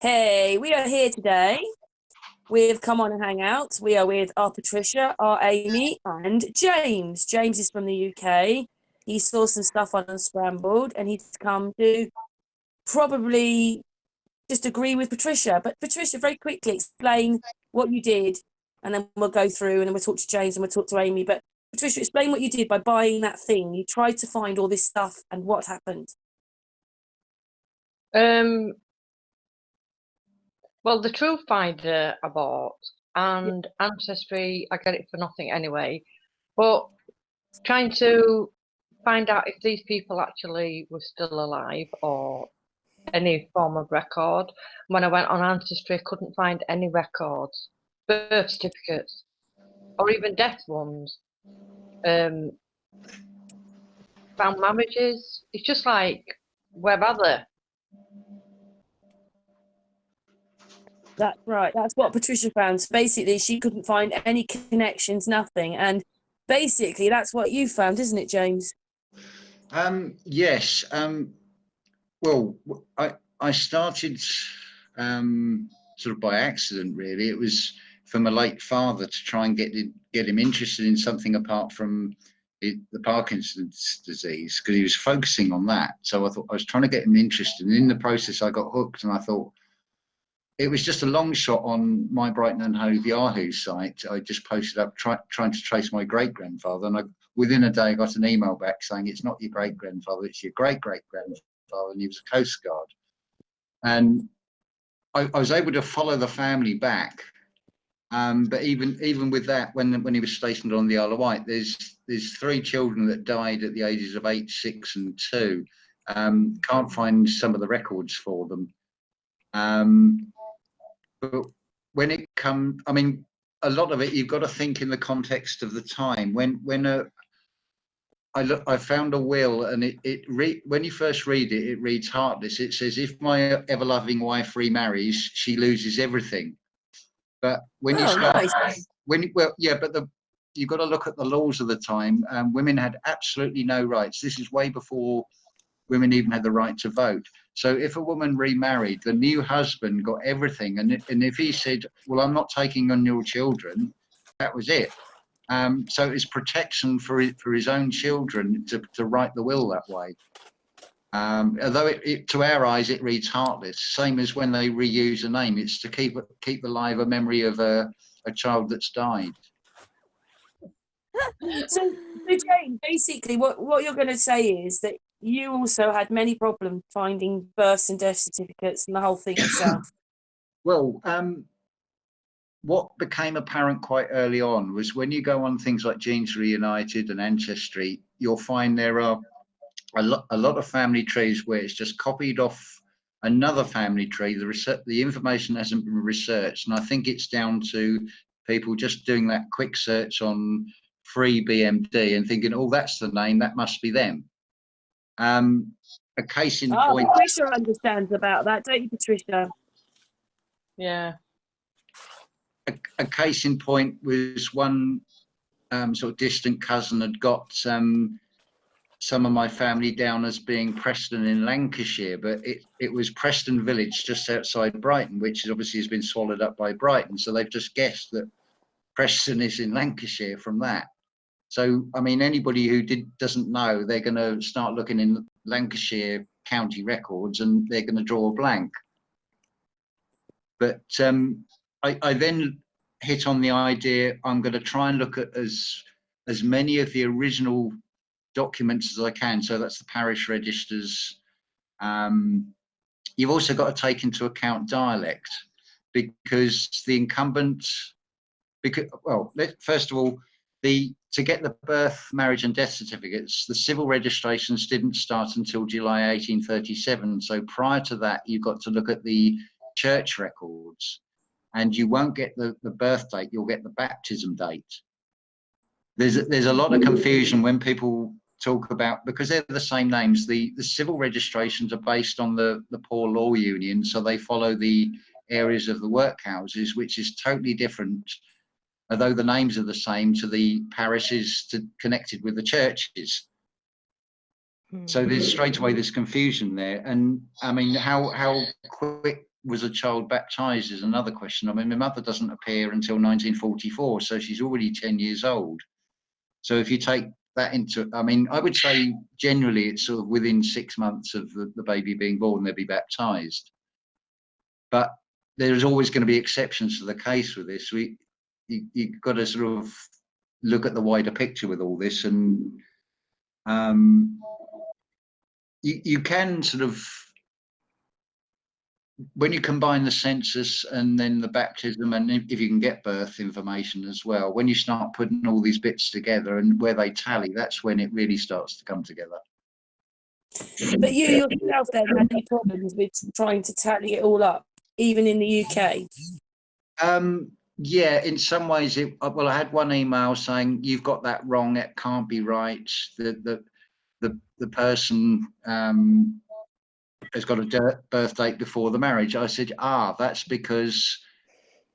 Hey, we are here today. We've come on and hang out. We are with our Patricia, our Amy, and James. James is from the UK. He saw some stuff on Unscrambled, and he's come to probably just agree with Patricia. But Patricia, very quickly explain what you did, and then we'll go through, and then we'll talk to James, and we'll talk to Amy. But Patricia, explain what you did by buying that thing. You tried to find all this stuff, and what happened? Well, the Truth Finder I bought, and Ancestry, I get it for nothing anyway. But trying to find out if these people actually were still alive or any form of record. When I went on Ancestry, I couldn't find any records, birth certificates, or even death ones. Found marriages. It's just like, where are they? That's right. That's what Patricia found. So basically, she couldn't find any connections, nothing. And basically, that's what you found, isn't it, James? Yes. Well, I started sort of by accident, really. It was for my late father to try and get him interested in something apart from the Parkinson's disease, because he was focusing on that. So I thought I was trying to get him interested, and in the process, I got hooked. And I thought, it was just a long shot on my Brighton and Hove Yahoo site. I just posted up trying to trace my great-grandfather, and within a day I got an email back saying it's not your great-grandfather, it's your great-great-grandfather, and he was a Coast Guard. And I was able to follow the family back, but even with that, when he was stationed on the Isle of Wight, there's 3 children that died at the ages of 8, 6, and 2. Can't find some of the records for them. But when it comes, I mean, a lot of it, you've got to think in the context of the time. I found a will, and when you first read it, it reads heartless. It says, if my ever-loving wife remarries, she loses everything. But when you start, nice. you've got to look at the laws of the time. Women had absolutely no rights. This is way before women even had the right to vote. So if a woman remarried, the new husband got everything. And if he said, well, I'm not taking on your children, that was it. So it's protection for his own children to write the will that way. Although to our eyes, it reads heartless. Same as when they reuse a name, it's to keep alive a memory of a child that's died. So Jane, basically what you're going to say is that you also had many problems finding births and death certificates and the whole thing itself. Well, what became apparent quite early on was when you go on things like Genes Reunited and Ancestry, you'll find there are a lot of family trees where it's just copied off another family tree. The information hasn't been researched, and I think it's down to people just doing that quick search on free BMD and thinking, oh, that's the name, that must be them. A case in point. Patricia understands about that, don't you, Patricia? Yeah. A case in point was one sort of distant cousin had got some of my family down as being Preston in Lancashire, but it was Preston Village just outside Brighton, which obviously has been swallowed up by Brighton. So they've just guessed that Preston is in Lancashire from that. So, I mean, anybody who doesn't know, they're going to start looking in Lancashire county records and they're going to draw a blank. But I then hit on the idea, I'm going to try and look at as many of the original documents as I can. So that's the parish registers. You've also got to take into account dialect, because the incumbent, first of all, to get the birth, marriage and death certificates, the civil registrations didn't start until July 1837. So prior to that, you've got to look at the church records, and you won't get the birth date, you'll get the baptism date. There's a lot of confusion when people talk about, because they're the same names, the civil registrations are based on the Poor Law Union, so they follow the areas of the workhouses, which is totally different, although the names are the same, to the parishes connected with the churches. So there's straight away this confusion there. And I mean, how quick was a child baptized is another question. I mean, my mother doesn't appear until 1944, so she's already 10 years old. So if you take that into, I mean, I would say generally it's sort of within 6 months of the baby being born, they'll be baptized. But there's always going to be exceptions to the case with this. You've got to sort of look at the wider picture with all this, and you can sort of, when you combine the census and then the baptism, and if you can get birth information as well, when you start putting all these bits together and where they tally, that's when it really starts to come together. But you yourself then had any problems with trying to tally it all up, even in the UK? Yeah, in some ways, well, I had one email saying you've got that wrong. It can't be right. The person has got a birth date before the marriage. I said, that's because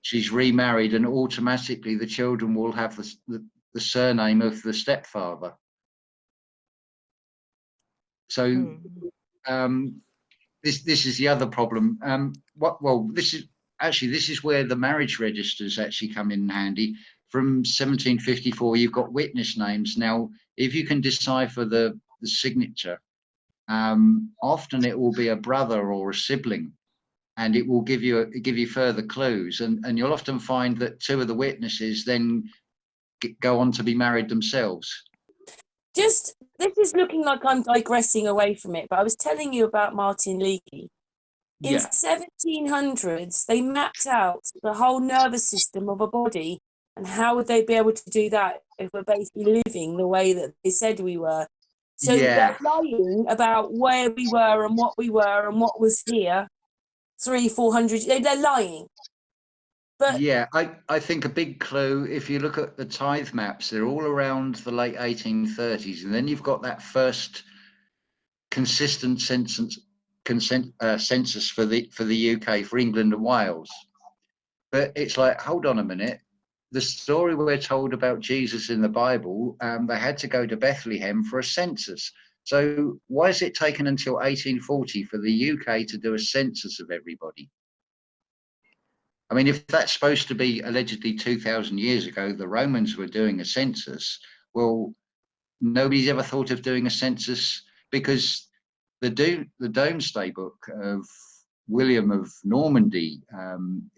she's remarried, and automatically the children will have the surname of the stepfather. So this is the other problem. This is where the marriage registers actually come in handy. From 1754, you've got witness names. Now, if you can decipher the signature, often it will be a brother or a sibling, and it will give you further clues. And you'll often find that two of the witnesses then go on to be married themselves. This is looking like I'm digressing away from it, but I was telling you about Martin Leakey. In the 1700s, they mapped out the whole nervous system of a body, and how would they be able to do that if we're basically living the way that they said we were? So they're lying about where we were and what was here 300-400. They're lying. But yeah, I think a big clue, if you look at the tithe maps, they're all around the late 1830s, and then you've got that first consistent census for the UK, for England and Wales. But it's like, hold on a minute, the story we're told about Jesus in the Bible, they had to go to Bethlehem for a census. So why is it taken until 1840 for the UK to do a census of everybody? I mean, if that's supposed to be allegedly 2,000 years ago, the Romans were doing a census. Well, nobody's ever thought of doing a census, because the Domesday Book of William of Normandy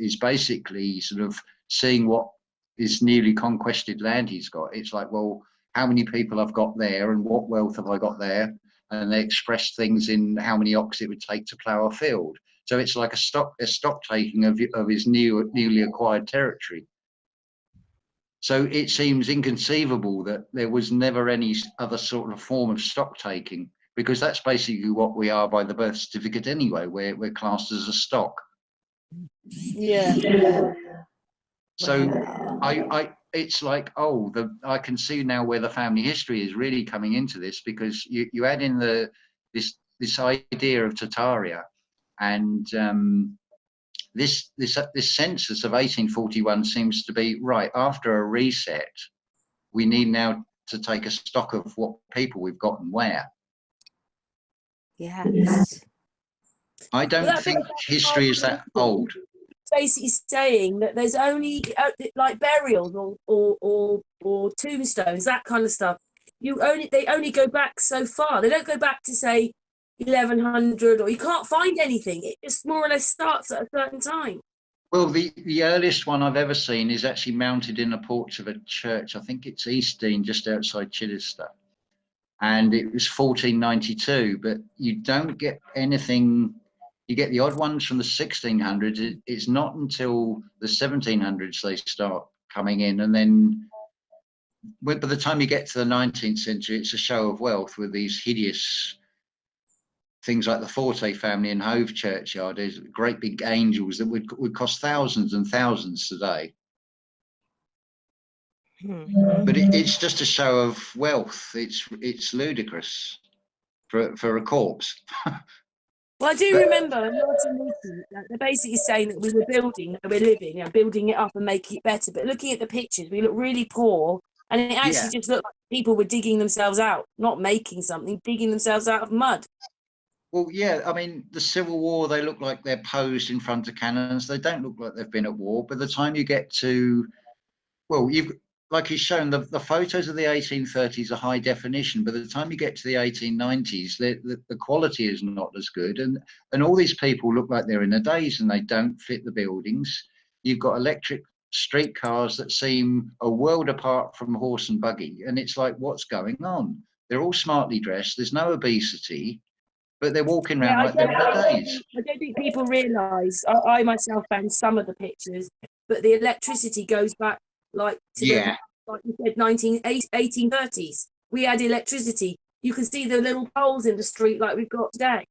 is basically sort of seeing what is newly conquested land he's got. It's like, well, how many people I've got there and what wealth have I got there? And they express things in how many ox it would take to plough a field. So it's like a stock taking of his newly acquired territory. So it seems inconceivable that there was never any other sort of form of stock taking, because that's basically what we are by the birth certificate anyway. We're classed as a stock. Yeah. So it's like, I can see now where the family history is really coming into this, because you add in this idea of Tartaria, and this census of 1841 seems to be right after a reset. We need now to take a stock of what people we've got and where. Yes. I don't think history is that old. Basically saying that there's only like burials or tombstones, that kind of stuff. They only go back so far. They don't go back to say 1100, or you can't find anything. It just more or less starts at a certain time. Well, the earliest one I've ever seen is actually mounted in a porch of a church. I think it's Eastdean, just outside Chichester. And it was 1492, but you don't get anything. You get the odd ones from the 1600s. It's not until the 1700s they start coming in. And then by the time you get to the 19th century, it's a show of wealth with these hideous things like the Forte family in Hove Churchyard. There's great big angels that would cost thousands and thousands today. But it's just a show of wealth. It's ludicrous for a corpse. Well, I do remember Martin Leakey, they're basically saying that we were building, we're living and building it up and making it better. But looking at the pictures, we look really poor. And it actually just looked like people were digging themselves out, not making something, digging themselves out of mud. Well, yeah, I mean, the Civil War, they look like they're posed in front of cannons. They don't look like they've been at war. By the time you get to, well, you've, like he's shown, the photos of the 1830s are high definition. By the time you get to the 1890s, the quality is not as good. And all these people look like they're in a daze and they don't fit the buildings. You've got electric streetcars that seem a world apart from horse and buggy. And it's like, what's going on? They're all smartly dressed. There's no obesity, but they're walking Yeah, around like they're in a daze. I don't think people realise. I myself found some of the pictures, but the electricity goes back like to the, Yeah. like you said, 1830s. We had electricity. You can see the little poles in the street like we've got today.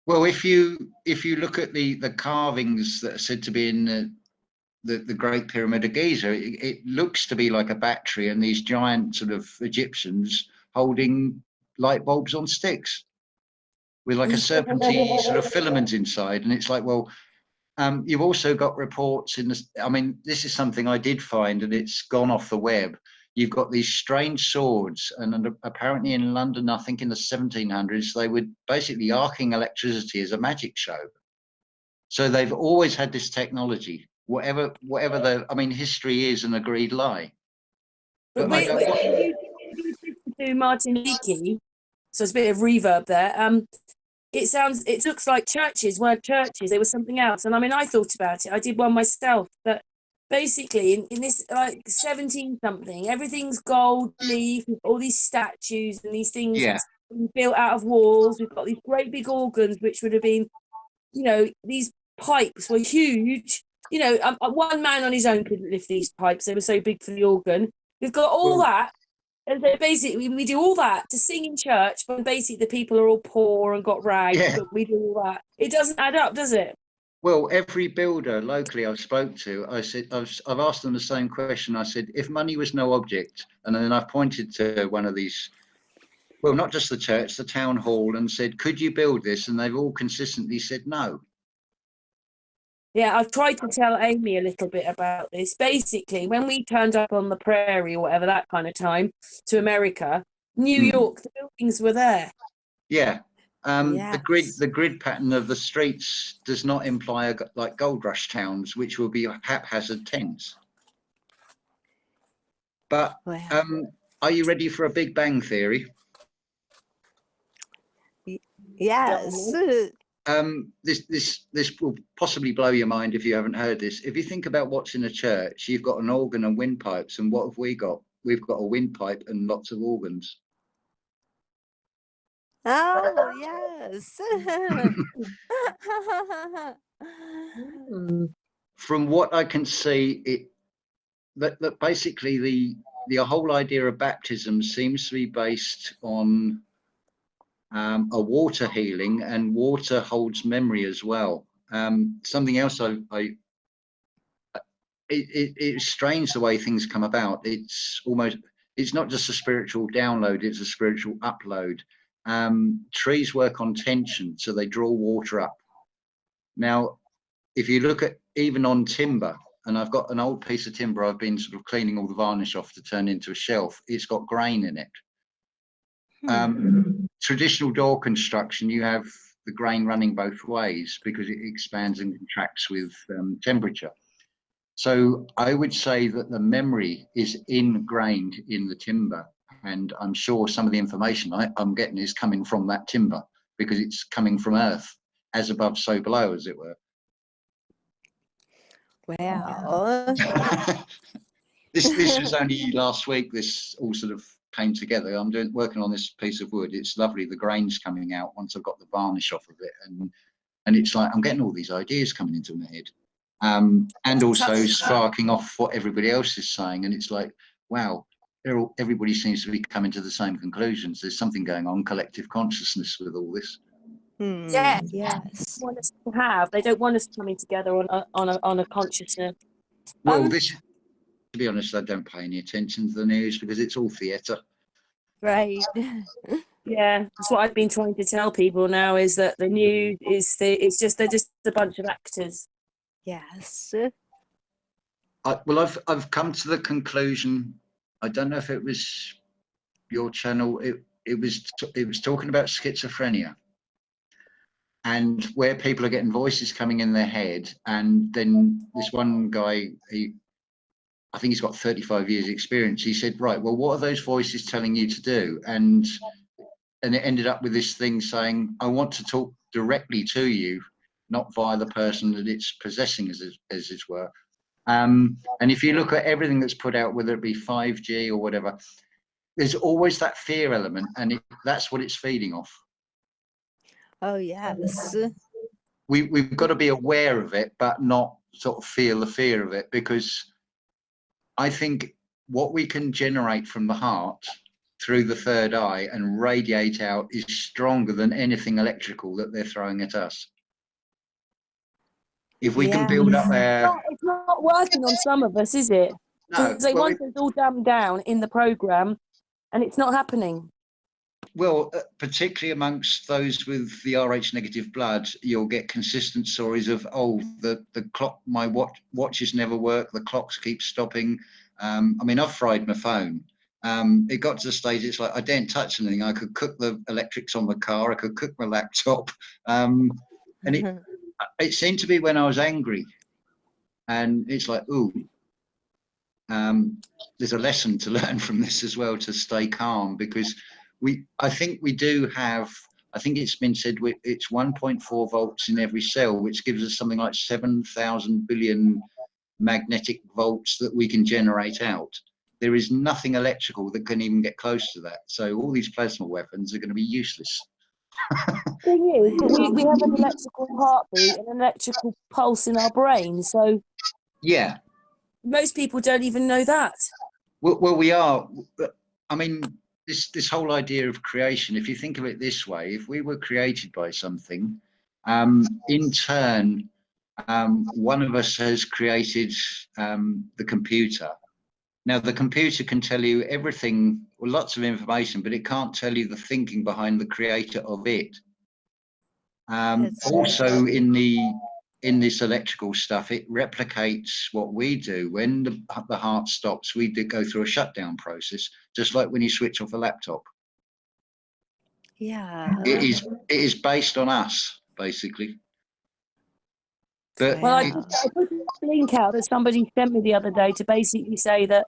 Well, if you look at the carvings that are said to be in the Great Pyramid of Giza, it looks to be like a battery and these giant sort of Egyptians holding light bulbs on sticks with like a serpentine sort of filament inside. And it's like, well, you've also got reports in this. I mean, this is something I did find, and it's gone off the web. You've got these strange swords, and apparently in London, I think in the 1700s, they were basically arcing electricity as a magic show. So they've always had this technology. Whatever the, I mean, history is an agreed lie. But But I don't. if you do Martin Leakey, so it's a bit of reverb there. It looks like churches weren't churches, they were something else. And I mean, I thought about it, I did one myself, but basically in this like 17 something, everything's gold leaf, all these statues and these things Yeah. built out of walls. We've got these great big organs which would have been, these pipes were huge. One man on his own couldn't lift these pipes, they were so big for the organ. We've got all Well, that. And so basically, we do all that to sing in church, but basically the people are all poor and got rags, yeah. but we do all that. It doesn't add up, does it? Well, every builder locally I've spoke to, I said, I've asked them the same question. I said, if money was no object, and then I've pointed to one of these, well, not just the church, the town hall, and said, could you build this? And they've all consistently said no. Yeah, I've tried to tell Amy a little bit about this. Basically, when we turned up on the prairie or whatever, that kind of time, to America, New York, the buildings were there. Yeah. Yes. The grid pattern of the streets does not imply like gold rush towns, which will be haphazard tents. But Well, are you ready for a Big Bang theory? yes. This will possibly blow your mind if you haven't heard this. If you think about what's in a church, you've got an organ and windpipes, and what have we got? We've got a windpipe and lots of organs. Oh, yes. From what I can see, that basically the whole idea of baptism seems to be based on a water healing, and water holds memory as well. Something else it's strange the way things come about. It's not just a spiritual download, it's a spiritual upload. Trees work on tension, so they draw water up. Now, if you look at even on timber, and I've got an old piece of timber I've been sort of cleaning all the varnish off to turn into a shelf, it's got grain in it. Traditional door construction, you have the grain running both ways because it expands and contracts with temperature. So I would say that the memory is ingrained in the timber, and I'm sure some of the information I'm getting is coming from that timber because it's coming from earth, as above, so below, as it were. Well, this was only last week. This all sort of came together. I'm working on this piece of wood. It's lovely. The grain's coming out once I've got the varnish off of it, and it's like I'm getting all these ideas coming into my head, and also sparking off what everybody else is saying. And it's like, wow, everybody seems to be coming to the same conclusions. There's something going on, collective consciousness with all this. Yeah, yes. they want us to have. They don't want us coming together on a consciousness. Well, to be honest, I don't pay any attention to the news because it's all theatre. Right. Yeah, that's what I've been trying to tell people now, is that the news is they're just a bunch of actors. Yes. Well, I've come to the conclusion. I don't know if it was your channel. It was talking about schizophrenia, and where people are getting voices coming in their head. And then this one guy, I think he's got 35 years experience. He said, right, well, what are those voices telling you to do? And it ended up with this thing saying, I want to talk directly to you, not via the person that it's possessing, as it were. And if you look at everything that's put out, whether it be 5G or whatever, there's always that fear element, and that's what it's feeding off. Oh, yes. We've got to be aware of it, but not sort of feel the fear of it, because I think what we can generate from the heart through the third eye and radiate out is stronger than anything electrical that they're throwing at us. If we can build up It's not working on some of us, is it? No, Because they want us all dumbed down in the program, and it's not happening. Well, particularly amongst those with the Rh negative blood, you'll get consistent stories of, oh, the clock, my watches never work, the clocks keep stopping. I mean, I've fried my phone. It got to the stage, it's like I didn't touch anything. I could cook the electrics on the car, I could cook my laptop. And it seemed to be when I was angry. And it's like, ooh, there's a lesson to learn from this as well, to stay calm, because I think we do have, I think it's been said, it's 1.4 volts in every cell, which gives us something like 7,000 billion magnetic volts that we can generate out. There is nothing electrical that can even get close to that. So all these plasma weapons are going to be useless. Thing is, we have an electrical heartbeat and an electrical pulse in our brain. So yeah, most people don't even know that. Well, we are. I mean, this whole idea of creation, if you think of it this way, if we were created by something, in turn, one of us has created the computer. Now, the computer can tell you everything, well, lots of information, but it can't tell you the thinking behind the creator of it. Also, in this electrical stuff, it replicates what we do. When the heart stops, we go through a shutdown process, just like when you switch off a laptop. Yeah. It is based on us, basically. But well, I put a link out that somebody sent me the other day to basically say that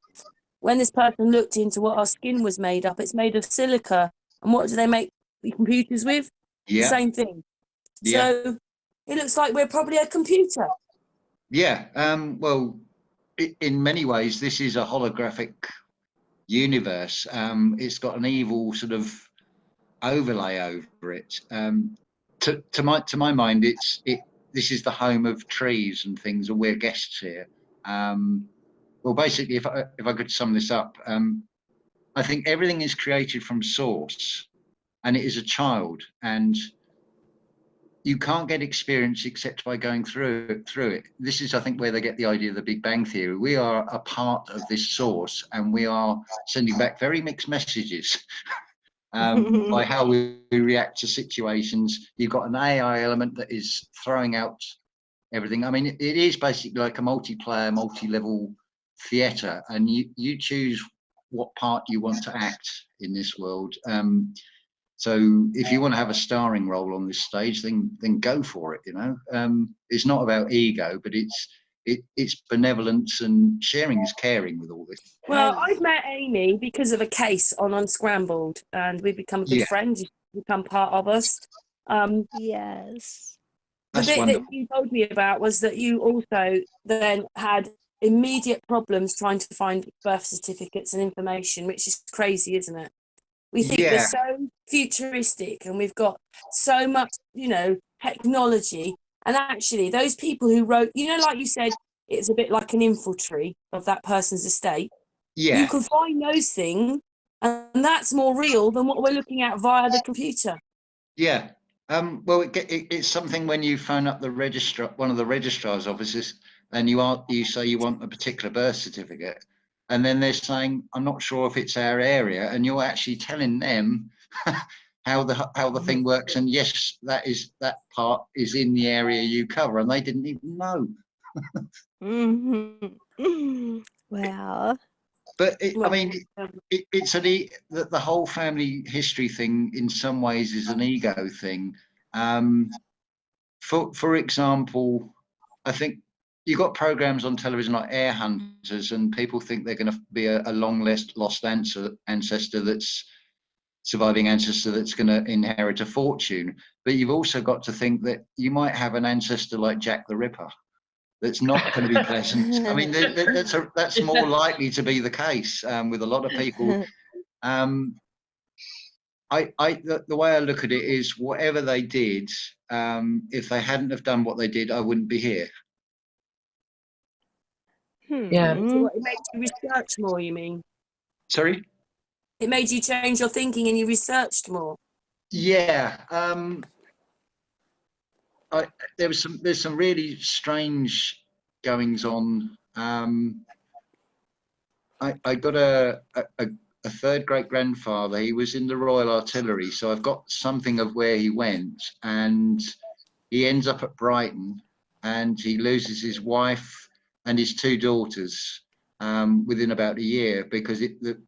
when this person looked into what our skin was made up, it's made of silica. And what do they make the computers with? yeah, The same thing. Yeah. So it looks like we're probably a computer. Yeah. Well, in many ways, this is a holographic universe. It's got an evil sort of overlay over it. To my mind, this is the home of trees and things, and we're guests here. Well, basically, if I could sum this up, I think everything is created from source, and it is a child, and you can't get experience except by going through it. This is, I think, where they get the idea of the Big Bang Theory. We are a part of this source, and we are sending back very mixed messages by how we react to situations. You've got an AI element that is throwing out everything. I mean, it is basically like a multiplayer, multi-level theatre, and you choose what part you want to act in this world. So if you want to have a starring role on this stage, then go for it. You know, it's not about ego, but it's benevolence, and sharing is caring with all this. Well, I've met Amy because of a case on Unscrambled, and we've become good friends. You've become part of us. Yes. The bit that you told me about was that you also then had immediate problems trying to find birth certificates and information, which is crazy, isn't it? We think we're so futuristic and we've got so much, technology. And actually, those people who wrote, like you said, it's a bit like an infantry of that person's estate. Yeah. You can find those things, and that's more real than what we're looking at via the computer. Yeah. Well, it's something when you phone up the registrar, one of the registrar's offices, and you say you want a particular birth certificate, and then they're saying, I'm not sure if it's our area, and you're actually telling them how the thing works, and yes, that part is in the area you cover, and they didn't even know. Well. But I mean, it's the whole family history thing in some ways is an ego thing. for example, I think you got programs on television like Air Hunters, and people think they're going to be a long lost ancestor that's surviving ancestor that's going to inherit a fortune. But you've also got to think that you might have an ancestor like Jack the Ripper that's not going to be pleasant. I mean, that's more likely to be the case with a lot of people. The way I look at it is, whatever they did, if they hadn't have done what they did, I wouldn't be here. Yeah. So what, it made you research more, you mean? Sorry? It made you change your thinking and you researched more? Yeah. There's some really strange goings on. I got a third great grandfather. He was in the Royal Artillery, so I've got something of where he went, and he ends up at Brighton, and he loses his wife and his two daughters within about a year, because the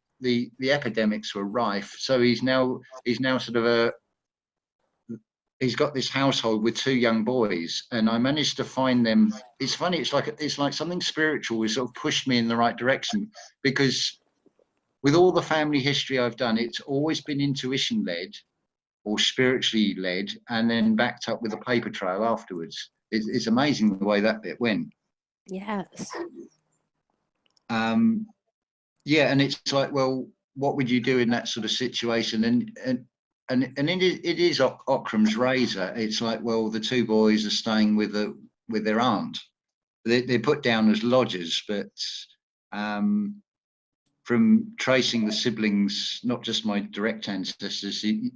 epidemics were rife. So he's now sort of he's got this household with two young boys, and I managed to find them. It's funny. It's like something spiritual has sort of pushed me in the right direction, because with all the family history I've done, it's always been intuition led or spiritually led, and then backed up with a paper trail afterwards. It's amazing the way that bit went. Yes. Yeah, and it's like, well, what would you do in that sort of situation? And it is Ockram's razor. It's like, well, the two boys are staying with their aunt. They're put down as lodgers, but from tracing the siblings, not just my direct ancestors, you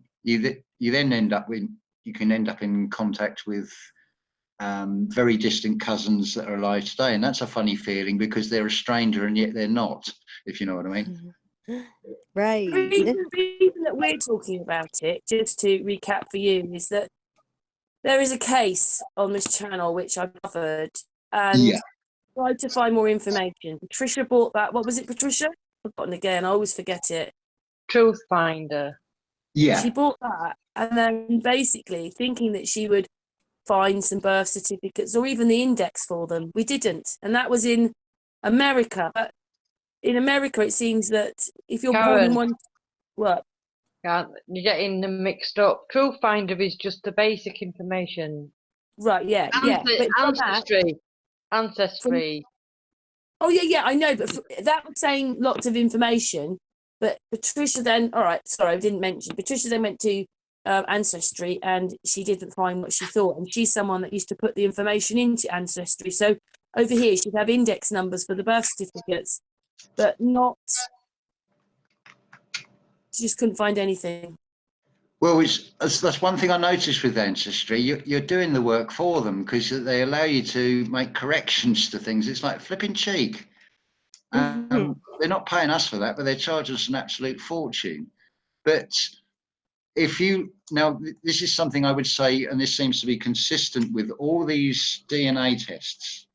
then end up in contact with very distant cousins that are alive today, and that's a funny feeling, because they're a stranger and yet they're not, if you know what I mean. Right. The reason that we're talking about it, just to recap for you, is that there is a case on this channel which I covered and tried to find more information. Patricia bought that. What was it, Patricia? I've forgotten again. I always forget it. Truth Finder. Yeah. She bought that, and then basically thinking that she would find some birth certificates or even the index for them. We didn't, and that was in America. But in America, it seems that if you're born in one, what? You're getting them mixed up. Truth Finder is just the basic information. Right, yeah, yeah. But Ancestry. Oh, yeah, I know, but that was saying lots of information. But Patricia then, all right, sorry, I didn't mention. Patricia then went to Ancestry, and she didn't find what she thought. And she's someone that used to put the information into Ancestry. So over here, she'd have index numbers for the birth certificates, but not. She just couldn't find anything. Well, that's one thing I noticed with Ancestry. You're doing the work for them, because they allow you to make corrections to things. It's like flipping cheek. They're not paying us for that, but they're charging us an absolute fortune. But this is something I would say, and this seems to be consistent with all these DNA tests.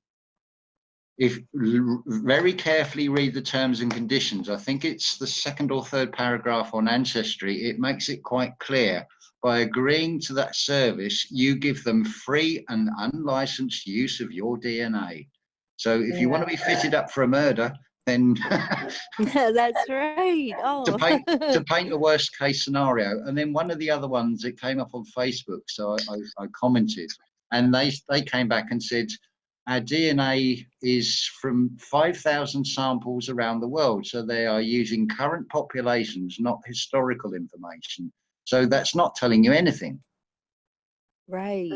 If very carefully read the terms and conditions, I think it's the second or third paragraph on Ancestry, it makes it quite clear. By agreeing to that service, you give them free and unlicensed use of your DNA. So if you want to be fitted up for a murder, then that's right. to paint a worst case scenario. And then one of the other ones, it came up on Facebook, so I commented, and they came back and said, our DNA is from 5,000 samples around the world. So they are using current populations, not historical information. So that's not telling you anything. Right.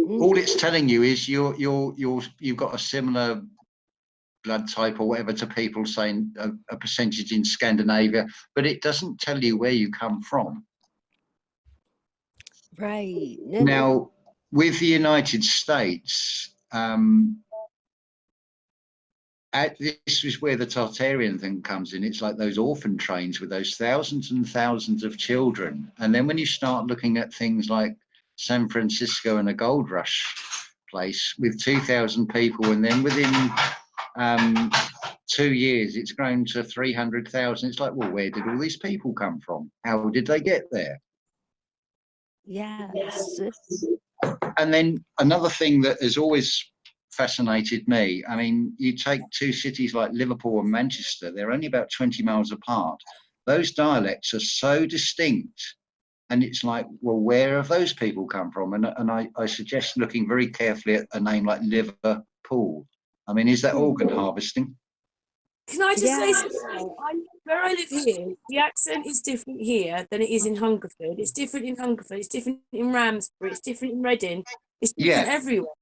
All it's telling you is you've got a similar blood type or whatever to people, saying a percentage in Scandinavia, but it doesn't tell you where you come from. Right. Now, with the United States, this is where the Tartarian thing comes in. It's like those orphan trains with those thousands and thousands of children. And then when you start looking at things like San Francisco and a gold rush place with 2,000 people, and then within 2 years it's grown to 300,000. It's like, well, where did all these people come from? How did they get there? Yes. And then another thing that has always fascinated me, I mean, you take two cities like Liverpool and Manchester, they're only about 20 miles apart. Those dialects are so distinct. And it's like, well, where have those people come from? And I suggest looking very carefully at a name like Liverpool. I mean, is that organ harvesting? Can I just say Yes. something? Where I live here, the accent is different here than it is in Hungerford. It's different in Hungerford. It's different in Ramsbury. It's different in Reading. It's different Yeah. everywhere.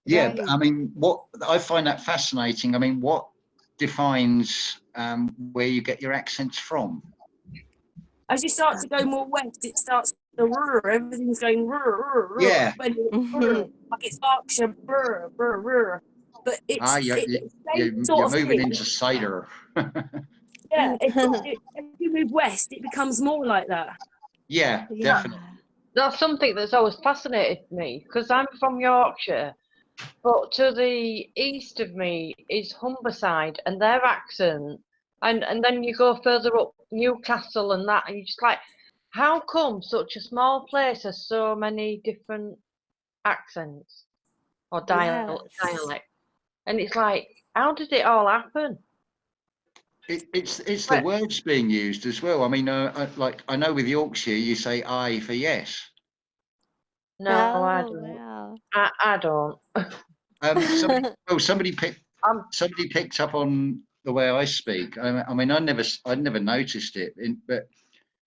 Yeah. Right. I mean, what I find that fascinating. I mean, what defines where you get your accents from? As you start to go more west, it starts to everything's going Yeah. like it's Berkshire but it stays You're sort of moving here. into cider. Yeah, if you move west, it becomes more like that. Yeah, Yeah. definitely. That's something that's always fascinated me because I'm from Yorkshire, but to the east of me is Humberside and their accent, and then you go further up Newcastle and that, and you're just like, how come such a small place has so many different accents or Yes. dialect? And it's like, how did it all happen? It's the words being used as well. I mean, like I know with Yorkshire, you say "I" for yes. No, I Oh, don't. wow. I don't. Somebody picked up on the way I speak. I mean, I'd never noticed it, but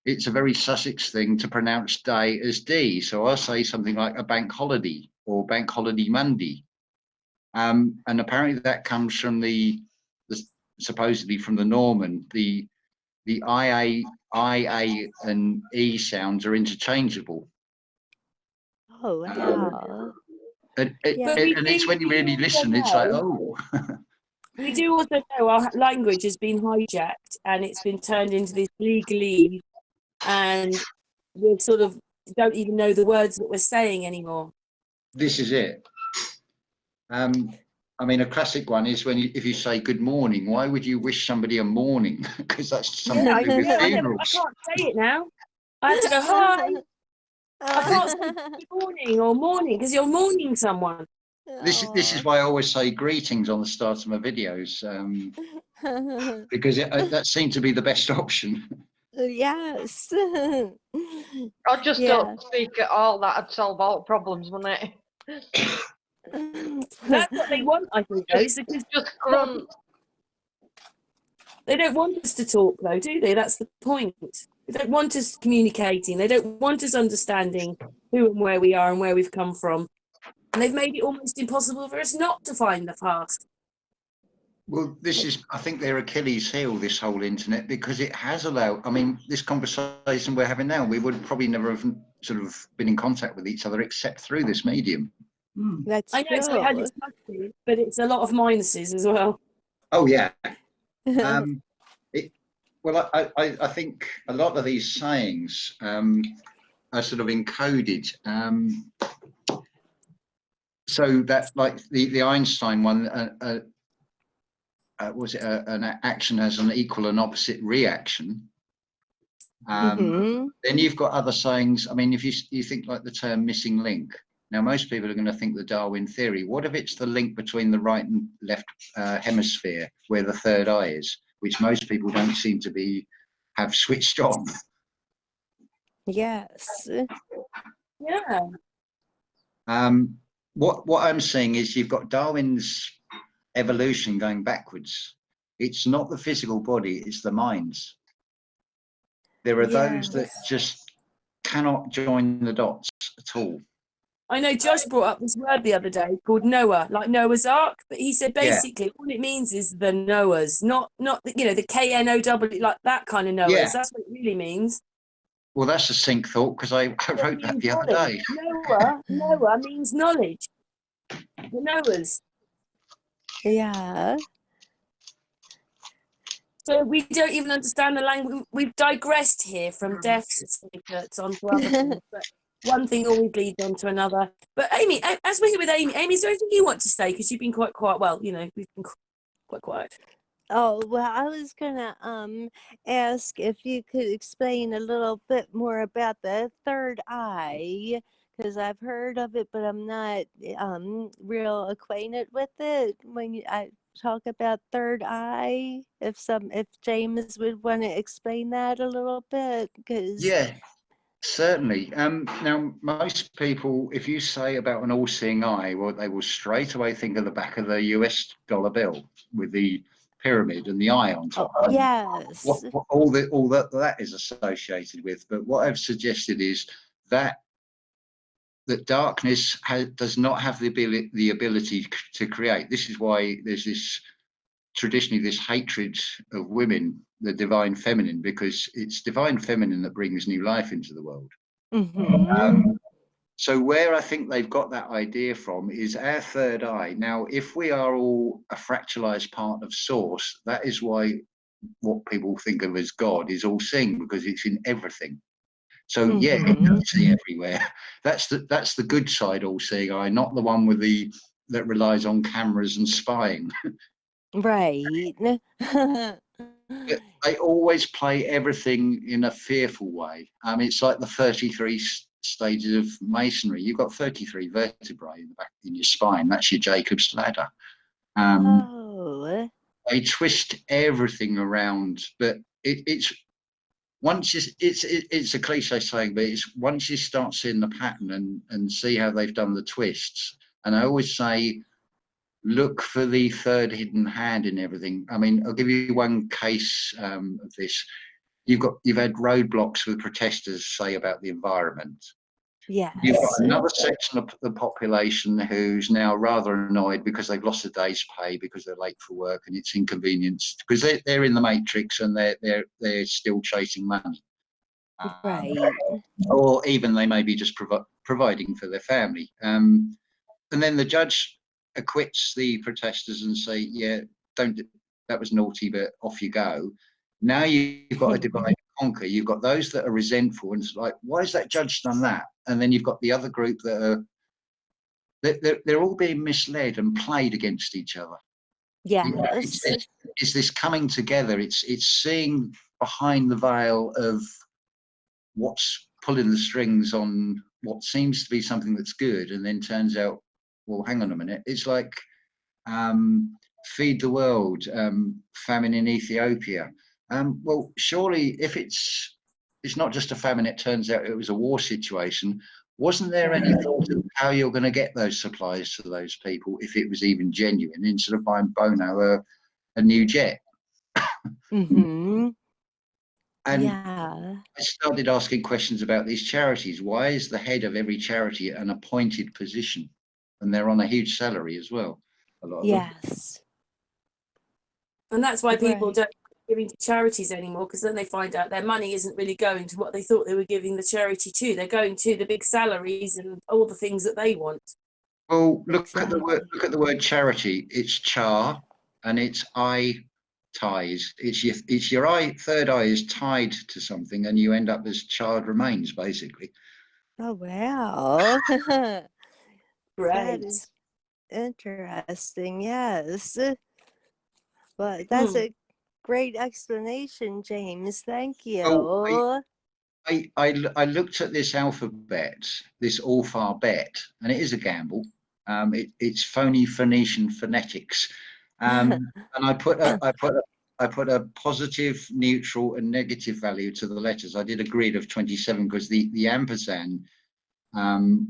it's a very Sussex thing to pronounce day as D. So I say something like a bank holiday or bank holiday Monday. And apparently that comes from the supposedly from the Norman. The IA and E sounds are interchangeable. Oh, wow. And Yeah. it's when you really listen, it's like, oh. We do also know our language has been hijacked and it's been turned into this legalese, and we sort of don't even know the words that we're saying anymore. This is it. I mean, a classic one is if you say good morning, why would you wish somebody a morning? Because that's something to do with I funerals. can't say it now. I have to go, hi. I can't say good morning or morning because you're mourning someone. This is why I always say greetings on the start of my videos, because that seemed to be the best option. Yes. I just Yeah. don't speak at all. That'd solve all problems, wouldn't it? That's what they want, I think, though. Is because Just grunt. they don't want us to talk, though, do they? That's the point. They don't want us communicating. They don't want us understanding who and where we are and where we've come from. And they've made it almost impossible for us not to find the past. Well, this is, I think, their Achilles heel, this whole internet, because it has allowed, I mean, this conversation we're having now, we would probably never have sort of been in contact with each other except through this medium. That's I know, so it has its pluses, but it's a lot of minuses as well. Oh, yeah. Well, I think a lot of these sayings are sort of encoded. So that, like the Einstein one, was it an action has an equal and opposite reaction? Then you've got other sayings. I mean, if you think like the term missing link. Now, most people are going to think the Darwin theory. What if it's the link between the right and left hemisphere, where the third eye is, which most people don't seem to have switched on? Yes. Yeah. What I'm seeing is you've got Darwin's evolution going backwards. It's not the physical body, it's the minds. There are those that just cannot join the dots at all. I know Josh brought up this word the other day called Noah, like Noah's Ark, but he said basically all it means is the Noahs, not the KNOW, like that kind of Noahs. Yeah. That's what it really means. Well, that's a sync thought because I wrote that the other day. Noah means knowledge. The Noahs. Yeah. So we don't even understand the language. We've digressed here from death certificates onto other things, but one thing always leads on to another. But Amy, as we're here with Amy, is there anything you want to say? Because you've been quite quiet. Well, we've been quite quiet. Oh, well, I was gonna ask if you could explain a little bit more about the third eye, because I've heard of it, but I'm not real acquainted with it. I talk about third eye, if James would want to explain that a little bit, because Yeah, certainly. Now, most people, if you say about an all-seeing eye, well, they will straight away think of the back of the US dollar bill with the pyramid and the eye on top. yes, All that is associated with. But what I've suggested is that darkness does not have the ability to create. This is why there's this traditionally this hatred of women, the divine feminine, because it's divine feminine that brings new life into the world. So where I think they've got that idea from is our third eye. Now, if we are all a fractalized part of source, that is why what people think of as God is all seeing, because it's in everything. So yeah, it can see everywhere. That's the good side all seeing eye, not the one with that relies on cameras and spying. right. They always play everything in a fearful way. It's like the 33 stages of masonry. You've got 33 vertebrae in the back in your spine. That's your Jacob's ladder. Oh, They twist everything around, but it's once it's a cliche saying, but it's once you start seeing the pattern and see how they've done the twists. And I always say, look for the third hidden hand in everything. I mean, I'll give you one case of this. You've had roadblocks with protesters say about the environment. yes. You've got another section of the population who's now rather annoyed because they've lost a day's pay because they're late for work and it's inconvenienced because they're in the matrix and they're still chasing money. Right. Or even they may be just providing for their family. And then the judge acquits the protesters and say, yeah, that was naughty, but off you go. Now you've got a divide and conquer. You've got those that are resentful and it's like, why has that judge done that? And then you've got the other group that are they're all being misled and played against each other. Yes. It's this coming together. It's seeing behind the veil of what's pulling the strings on what seems to be something that's good, and then turns out, well, hang on a minute. It's like feed the world, famine in Ethiopia. Well, surely if it's not just a famine, it turns out it was a war situation. Wasn't there any thought of how you're going to get those supplies to those people if it was even genuine, instead of buying Bono a new jet? And yeah. I started asking questions about these charities. Why is the head of every charity an appointed position? And they're on a huge salary as well, a lot of them. Yes. And that's why people Right. don't giving to charities anymore, because then they find out their money isn't really going to what they thought they were giving the charity to. They're going to the big salaries and all the things that they want. Well, look at Exactly. the word charity. It's char, and it's eye ties. It's your eye. Third eye is tied to something, and you end up as charred remains, basically. Oh, wow. That Great. is interesting. Yes. Well, that's a great explanation, James. Thank you. Well, I looked at this alphabet, this alphabet, and it is a gamble. It's phony Phoenician phonetics, and I put a positive, neutral, and negative value to the letters. I did a grid of 27 because the ampersand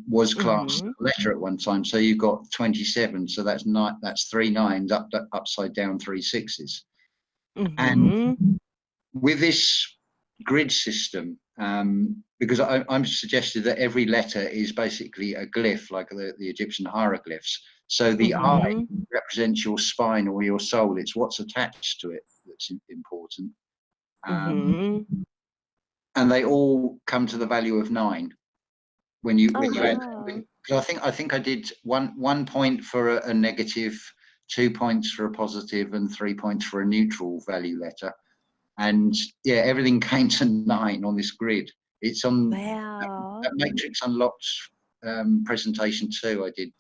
was classed a letter at one time. So you've got 27. So that's three nines upside down, three sixes, and with this grid system, because I'm suggested that every letter is basically a glyph, like the Egyptian hieroglyphs. So the eye represents your spine or your soul. It's what's attached to it that's important. And they all come to the value of 9 when you add. Because I think I did 1 point for a negative, 2 points for a positive, and 3 points for a neutral value letter. And yeah, everything came to 9 on this grid. It's on that Matrix Unlocked presentation 2 I did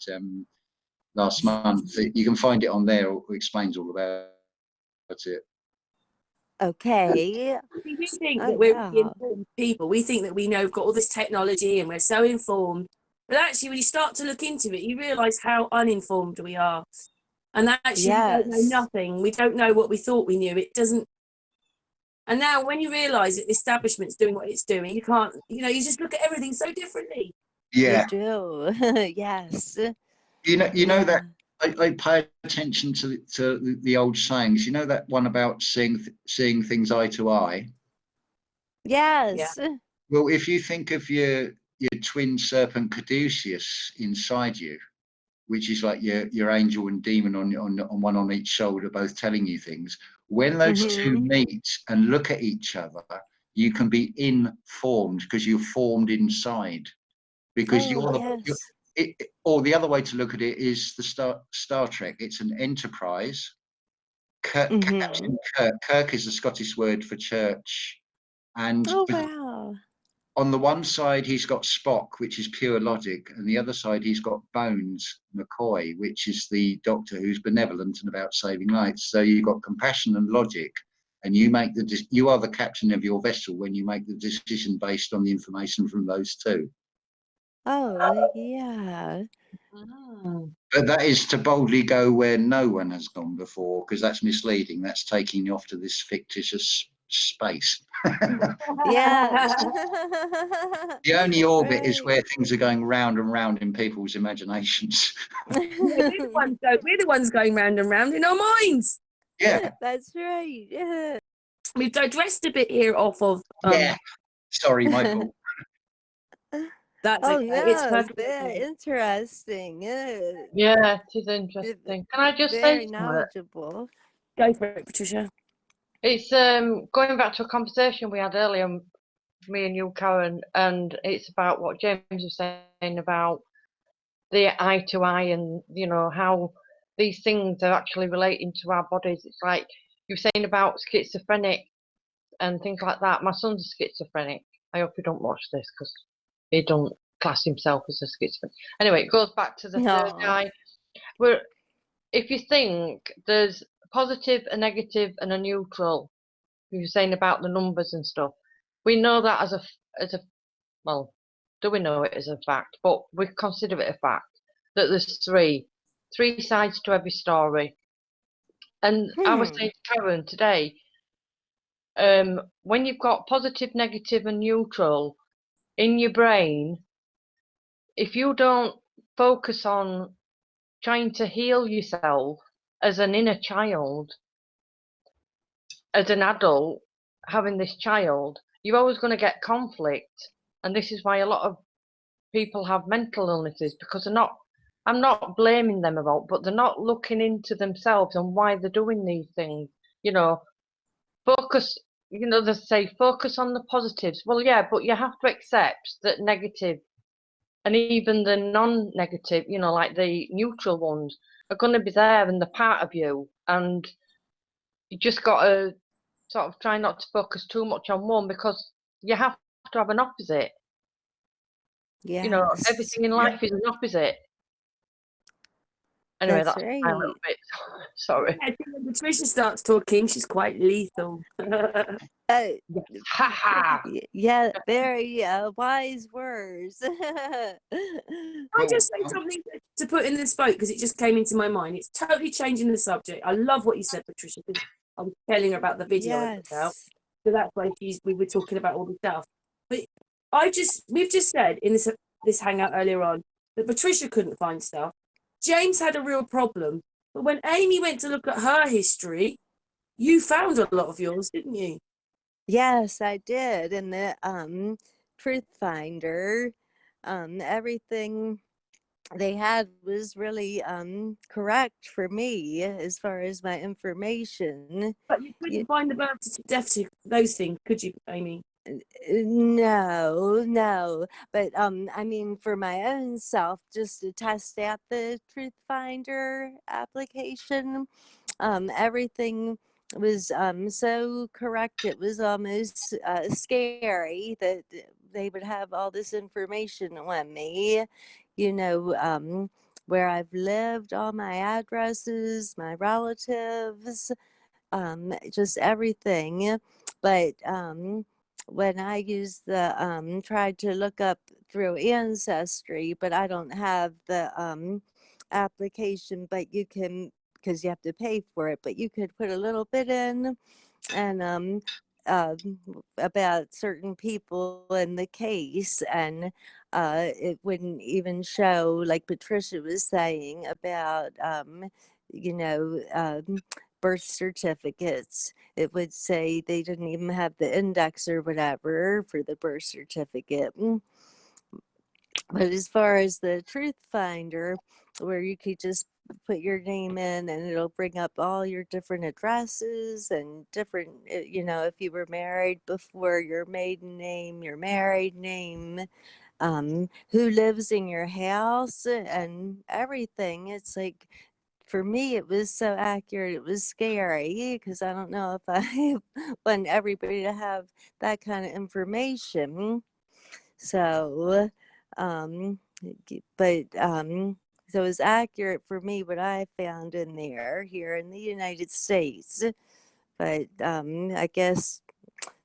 last month. You can find it on there. It explains all about it. Okay. We do think that we're really informed people. We think that we know, we've got all this technology and we're so informed. But actually, when you start to look into it, you realise how uninformed we are. And actually, we don't know Yes. nothing. We don't know what we thought we knew. It doesn't. And now, when you realise that the establishment's doing what it's doing, you can't, you know, you just look at everything so differently. Yeah. You do. Yes. You know Yeah. that I pay attention to the old sayings. You know that one about seeing things eye to eye. Yes. Well, if you think of your twin serpent caduceus inside you, which is like your angel and demon on one on each shoulder, both telling you things. When those two meet and look at each other, you can be informed because you're formed inside. Because Yes. or the other way to look at it is the Star Trek. It's an enterprise. Captain Kirk is the Scottish word for church, and Oh, wow. on the one side he's got Spock, which is pure logic, and the other side he's got Bones McCoy, which is the doctor who's benevolent and about saving lives. So you've got compassion and logic, and you are the captain of your vessel when you make the decision based on the information from those two. Oh, yeah. But that is to boldly go where no one has gone before, because that's misleading. That's taking you off to this fictitious space. Yes. The only orbit is Right. where things are going round and round in people's imaginations. We're the ones going round and round in our minds. Yeah. That's right. Yeah. We've digressed a bit here off of. Yeah. Sorry, my fault. That's Oh, okay. no, It's perfect. very interesting. Yeah, it is interesting. Can I just say Very something? knowledgeable. Go for it, Patricia. It's going back to a conversation we had earlier, me and you, Karen, and it's about what James was saying about the eye to eye, and you know how these things are actually relating to our bodies. It's like you were saying about schizophrenic and things like that. My son's schizophrenic. I hope you don't watch this because he don't class himself as a schizophrenic. Anyway, it goes back to the third No. eye. Where if you think there's a positive, a negative, and a neutral, you were saying about the numbers and stuff. We know that as a well, do we know it as a fact? But we consider it a fact that there's three sides to every story. And I was saying to Karen today, when you've got positive, negative, and neutral in your brain, if you don't focus on trying to heal yourself as an inner child, as an adult having this child, you're always going to get conflict. And this is why a lot of people have mental illnesses, because I'm not blaming them about, but they're not looking into themselves and why they're doing these things. You know, focus, you know, they say focus on the positives. Well, yeah, but you have to accept that negative and even the non-negative, you know, like the neutral ones, are going to be there and they're part of you. And you just got to sort of try not to focus too much on one, because you have to have an opposite. You know, Yes. everything in life is an opposite. Anyway, That's that's my little right. bit. Sorry. I think when Patricia starts talking, she's quite lethal. Ha ha. Yeah, very wise words. I just say something to put in this boat because it just came into my mind. It's totally changing the subject. I love what you said, Patricia, because I was telling her about the video I put out. Yes. So that's why we were talking about all the stuff. But we've just said in this hangout earlier on that Patricia couldn't find stuff. James had a real problem. But when Amy went to look at her history, you found a lot of yours, didn't you? Yes, I did. In the Truth Finder, everything they had was really correct for me as far as my information. But you couldn't find the birth certificate, those things, could you, Amy? No, but I mean, for my own self, just to test out the Truth Finder application, everything was so correct. It was almost scary that they would have all this information on me, you know, where I've lived, all my addresses, my relatives, just everything. But when I use the tried to look up through Ancestry, but I don't have the application, but you can, because you have to pay for it, but you could put a little bit in and about certain people in the case, and it wouldn't even show, like Patricia was saying about you know birth certificates. It would say they didn't even have the index or whatever for the birth certificate. But as far as the truth finder, where you could just put your name in and it'll bring up all your different addresses and different, if you were married before, your maiden name, your married name, who lives in your house and everything. It's like, for me, it was so accurate. It was scary because I don't know if I want everybody to have that kind of information. So, um, but so it was accurate for me what I found in there here in the United States. But I guess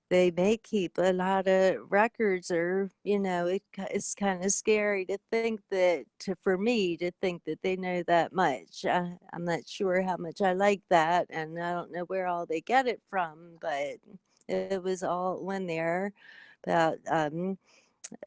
they may keep a lot of records, or it's kind of scary to think that, for me to think that they know that much. I'm not sure how much I like that, and I don't know where all they get it from, but it was all in there about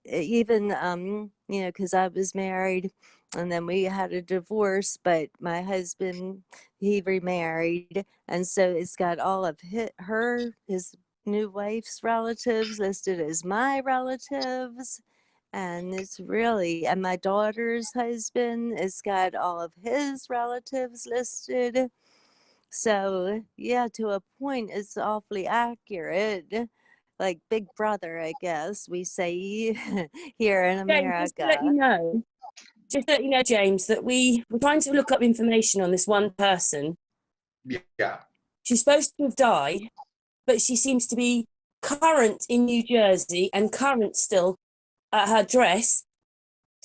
even because I was married and then we had a divorce, but my husband, he remarried, and so it's got all of his new wife's relatives listed as my relatives. And it's really, and my daughter's husband, it's got all of his relatives listed. So yeah, to a point, it's awfully accurate, like Big Brother, I guess we say here in James, America. just to let you know, James, that we were trying to look up information on this one person. Yeah. She's supposed to have died, but she seems to be current in New Jersey and current still at her address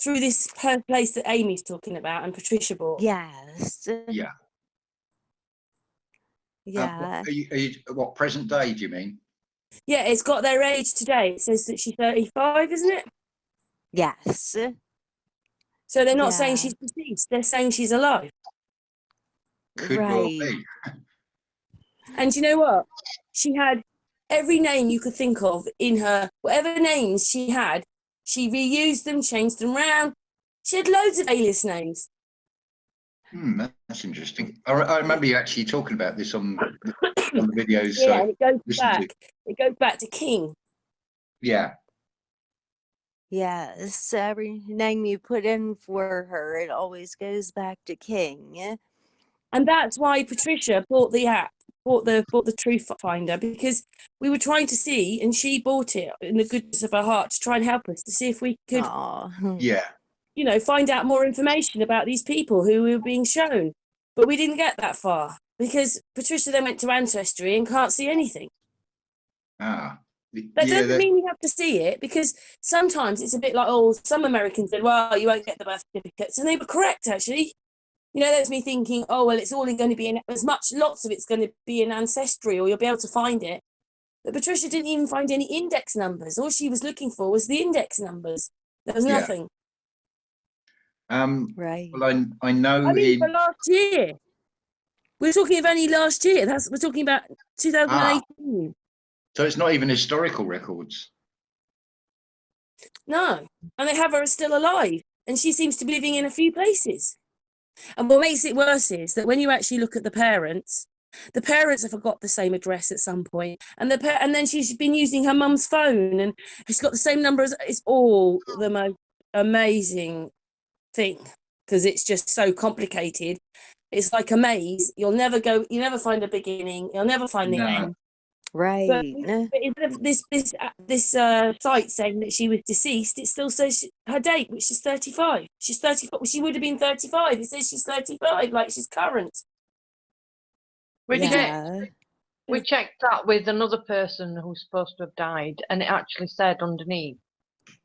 through this place that Amy's talking about and Patricia bought. Yes. Yeah. Yeah. What present day do you mean? Yeah, it's got their age today. It says that she's 35, isn't it? Yes. So they're not saying Yeah. she's deceased, they're saying she's alive. Could well Right. be. And you know what? She had every name you could think of in her, whatever names she had, she reused them, changed them around. She had loads of alias names. That's interesting. I remember you actually talking about this on the videos. Yeah, and it goes back. To. It goes back to King. Yeah. Yes. Every name you put in for her, it always goes back to King. And that's why Patricia bought the app, bought the Truth Finder, because we were trying to see, and she bought it in the goodness of her heart to try and help us to see if we could, Yeah. Find out more information about these people who were being shown. But we didn't get that far because Patricia then went to Ancestry and can't see anything. Ah. That doesn't mean we have to see it, because sometimes it's a bit like, some Americans said, well, you won't get the birth certificates. And they were correct, actually. That's me thinking, it's all going to be lots of it's going to be in Ancestry, or you'll be able to find it. But Patricia didn't even find any index numbers. All she was looking for was the index numbers. There was nothing. Right. Well, I know. I mean, for last year. We're talking of only last year. We're talking about 2018. So it's not even historical records. No, and they have her still alive, and she seems to be living in a few places. And what makes it worse is that when you actually look at the parents have got the same address at some point, and and then she's been using her mum's phone, and she's got the same number as. It's all the most amazing thing, because it's just so complicated. It's like a maze. You never find a beginning. You'll never find the end. Right. But instead of this site saying that she was deceased, it still says her date, which is 35. She's 35. She would have been 35. It says she's 35, like she's current. We checked that with another person who's supposed to have died, and it actually said underneath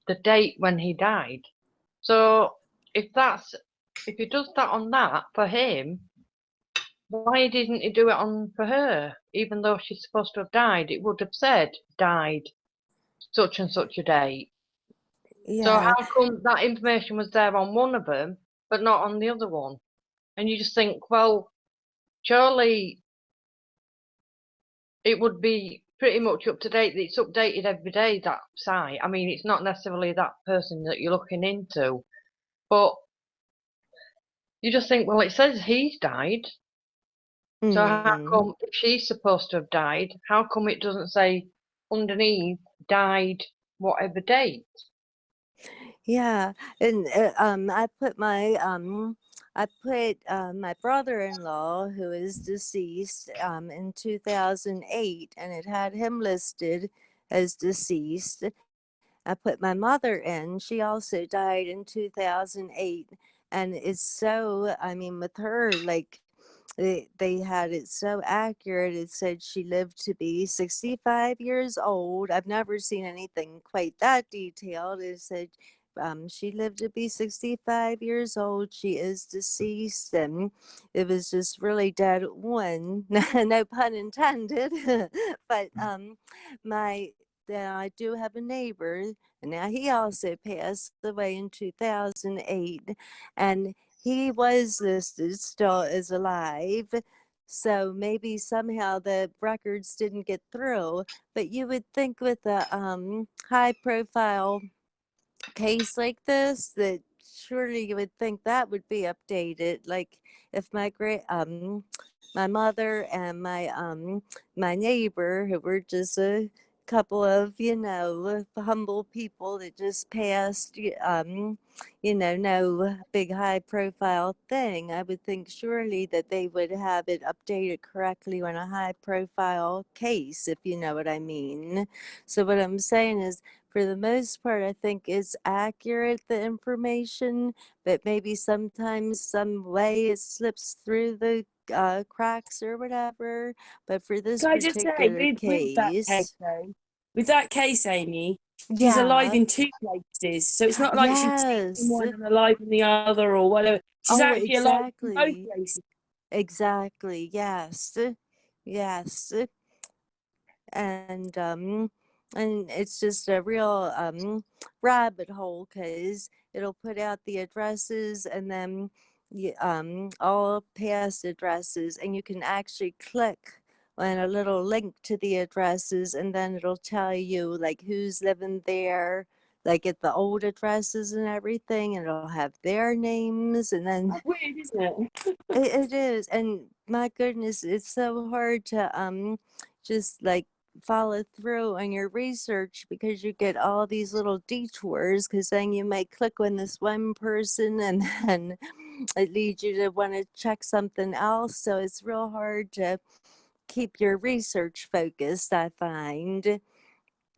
the date when he died. So if he does that on that for him, why didn't he do it for her? Even though she's supposed to have died, it would have said died. such and such a date. So Yeah. how come that information was there on one of them, but not on the other one? And you just think, well, surely it would be pretty much up to date. It's updated every day, that site. I mean, it's not necessarily that person that you're looking into, but you just think, well, it says he's died. So how come, if she's supposed to have died, how come it doesn't say underneath died whatever date? Yeah, and I put my brother-in-law who is deceased in 2008, and it had him listed as deceased. I put my mother in. She also died in 2008, and it's so, I mean, with her, like they had it so accurate. It said she lived to be 65 years old. I've never seen anything quite that detailed. It said she lived to be 65 years old. She is deceased, and it was just really dead on. No pun intended. But my then I do have a neighbor, and now he also passed away in 2008, and he was listed still as alive. So maybe somehow the records didn't get through. But you would think with a high profile case like this that surely you would think that would be updated. Like if my mother and my neighbor, who were just a couple of humble people that just passed, no big high profile thing, I would think surely that they would have it updated correctly on a high profile case, if you know what I mean. So what I'm saying is, for the most part, I think it's accurate, the information, but maybe sometimes some way it slips through the cracks or whatever. But for this Can I just say, particular case case, though, with that case, Amy, she's alive yeah, in two places. So it's not like she's deceased in yes. one and alive in the other or whatever. She's Oh, actually alive in both exactly. places. Exactly. Yes. Yes. And it's just a real rabbit hole, because it'll put out the addresses and then all past addresses, and you can actually click on a little link to the addresses, and then it'll tell you like who's living there, like at the old addresses and everything, and it'll have their names, and then That's weird, isn't it? it is. And my goodness, it's so hard to just like follow through on your research, because you get all these little detours, because then you may click on this one person and then it leads you to want to check something else. So it's real hard to keep your research focused, I find,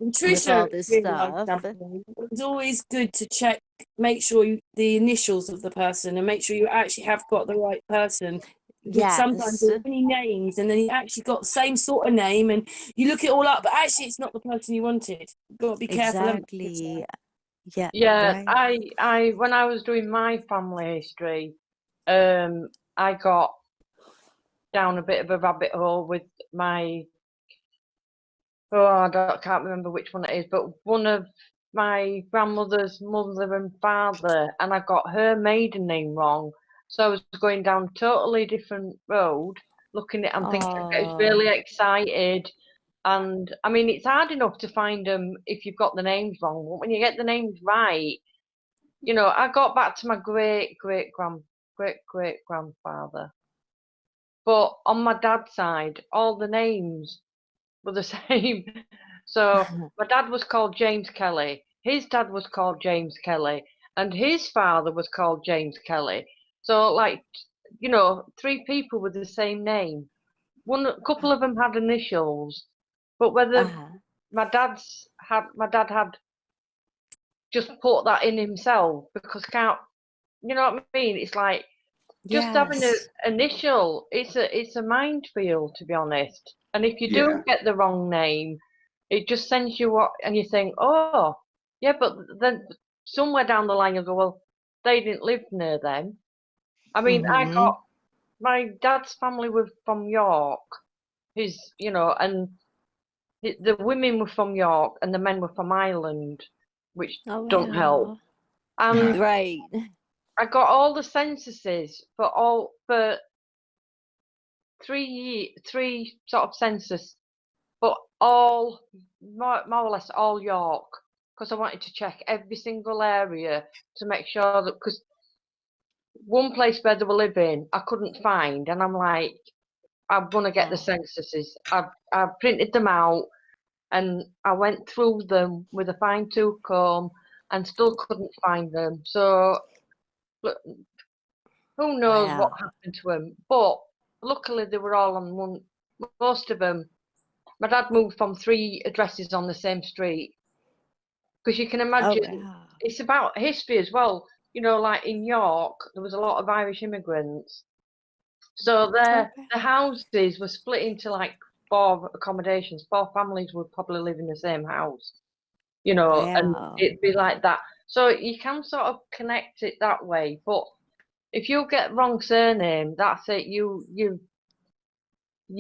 And with Tricia all this realised stuff. something. It was always good to check, make sure the initials of the person, and make sure you actually have got the right person. Because sometimes Yes, there's many names, and then you actually got the same sort of name, and you look it all up, but actually it's not the person you wanted. You've got to be careful, haven't you, exactly. Tricia? Yeah, Yeah, right. I when I was doing my family history, I got down a bit of a rabbit hole with my, can't remember which one it is, but one of my grandmother's mother and father, and I got her maiden name wrong. So I was going down a totally different road, looking at and thinking, I was Oh, really excited. And I mean, it's hard enough to find them if you've got the names wrong. But when you get the names right, I got back to my great great grandfather. But on my dad's side, all the names were the same. So my dad was called James Kelly. His dad was called James Kelly, and his father was called James Kelly. So like, three people with the same name. A couple of them had initials, but whether uh, my dad had just put that in himself, because can't, you know what I mean? It's like just having an yes. initial. It's a minefield, to be honest. And if you Yeah, do get the wrong name, it just sends you what, and you think, oh, yeah, but then somewhere down the line you'll go, well, they didn't live near them. I mean, I Mm-hmm. got my dad's family were from York. And the women were from York and the men were from Ireland, which Oh, don't help. wow. And Right. I got all the censuses for 3 sort of census, but all more or less all York, because I wanted to check every single area to make sure that, because one place where they were living I couldn't find, and I'm like, I'm gonna get the censuses. I printed them out and I went through them with a fine tooth comb and still couldn't find them. So look, who knows what Wow. happened to them? But luckily they were all on one. Most of them. My dad moved from 3 addresses on the same street, because you can Oh, imagine wow. it's about history as well. You know, like in York, there was a lot of Irish immigrants. So the houses were split into like 4 accommodations. 4 families would probably live in the same house, you know, and Wow. it'd be like that. So you can sort of connect it that way. But if you get wrong surname, that's it. You're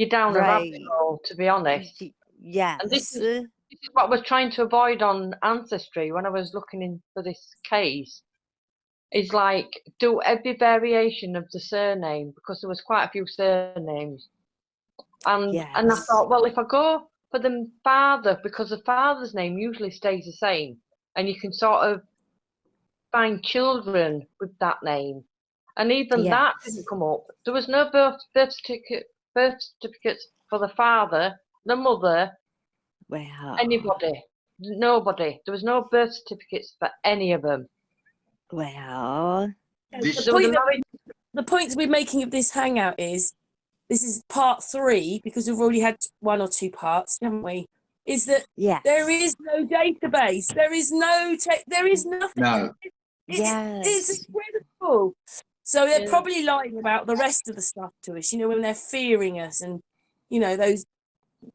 down a rabbit Right. hole, to be honest. And this Yes. is what I was trying to avoid on Ancestry when I was looking in for this case. Is like, do every variation of the surname, because there was quite a few surnames. And I Yes. thought, well, if I go for the father, because the father's name usually stays the same, and you can sort of find children with that name. And even that Yes. didn't come up. There was no birth certificates for the father, the mother, Wow. anybody, nobody. There was no birth certificates for any of them. Wow. This, The point we're making of this hangout is, this is part 3, because we've already had 1 or 2 parts, haven't we? Is that Yes. there is no database. There is no there is nothing. no. It's Yes. incredible. So they're Yeah. probably lying about the rest of the stuff to us, you know, when they're fearing us, and, you know, those,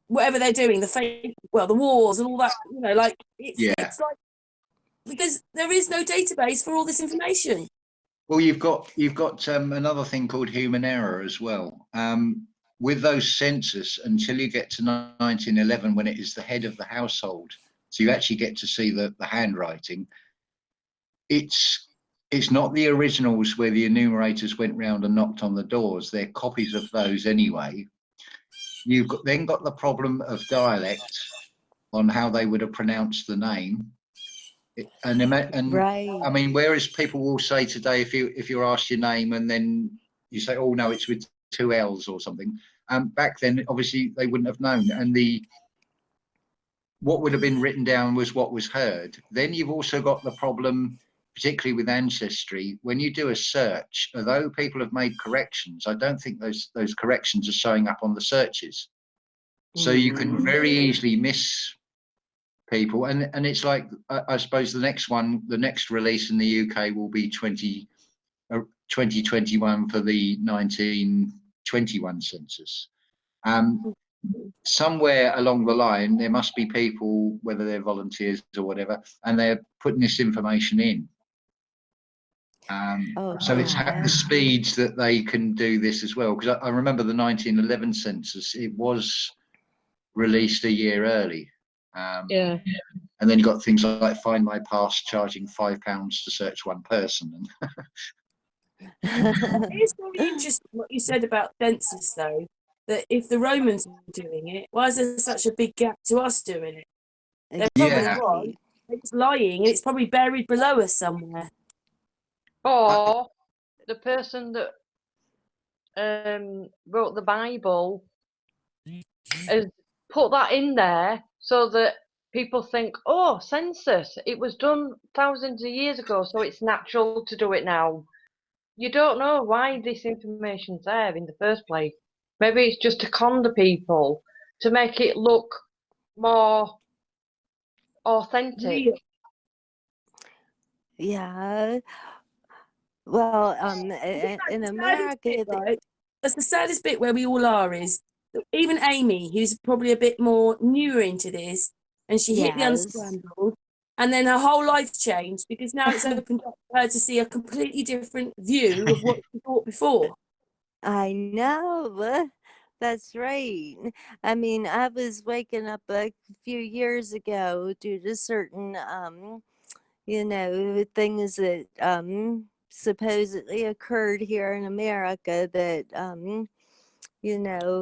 whatever they're doing, the fake, well, the wars and all that, you know, like, it's like, because there is no database for all this information. Well, you've got another thing called human error as well. With those census, until you get to 1911, when it is the head of the household, so you actually get to see the handwriting. It's not the originals where the enumerators went round and knocked on the doors. They're copies of those anyway. You've then got the problem of dialect on how they would have pronounced the name. And Right. I mean, whereas people will say today, if you're asked your name and then you say, oh no, it's with 2 L's or something. Back then, obviously, they wouldn't have known. And what would have been written down was what was heard. Then you've also got the problem, particularly with Ancestry, when you do a search, although people have made corrections, I don't think those corrections are showing up on the searches. So you can very easily miss people, and it's like, I suppose the next release in the UK will be 2021 for the 1921 census. Somewhere along the line there must be people, whether they're volunteers or whatever, and they're putting this information in. So it's at the speeds that they can do this as well, because I remember the 1911 census, it was released a year early. Yeah. And then you got things like Find My Past charging £5 to search one person. It's very interesting what you said about census, though, that if the Romans were doing it, why is there such a big gap to us doing it? There probably was. It's lying, and it's probably buried below us somewhere. Or the person that wrote the Bible has put that in there so that people think, oh, census, it was done thousands of years ago, so it's natural to do it now. You don't know why this information's there in the first place. Maybe it's just to con the people, to make it look more authentic. Real. Yeah. Well, in America, right? That's the saddest bit where we all are, is that even Amy, who's probably a bit more newer into this, and she hit the unscrambled, and then her whole life changed, because now it's opened up for her to see a completely different view of what she thought before. I know. That's right. I mean, I was waking up a few years ago due to certain, things that supposedly occurred here in America that,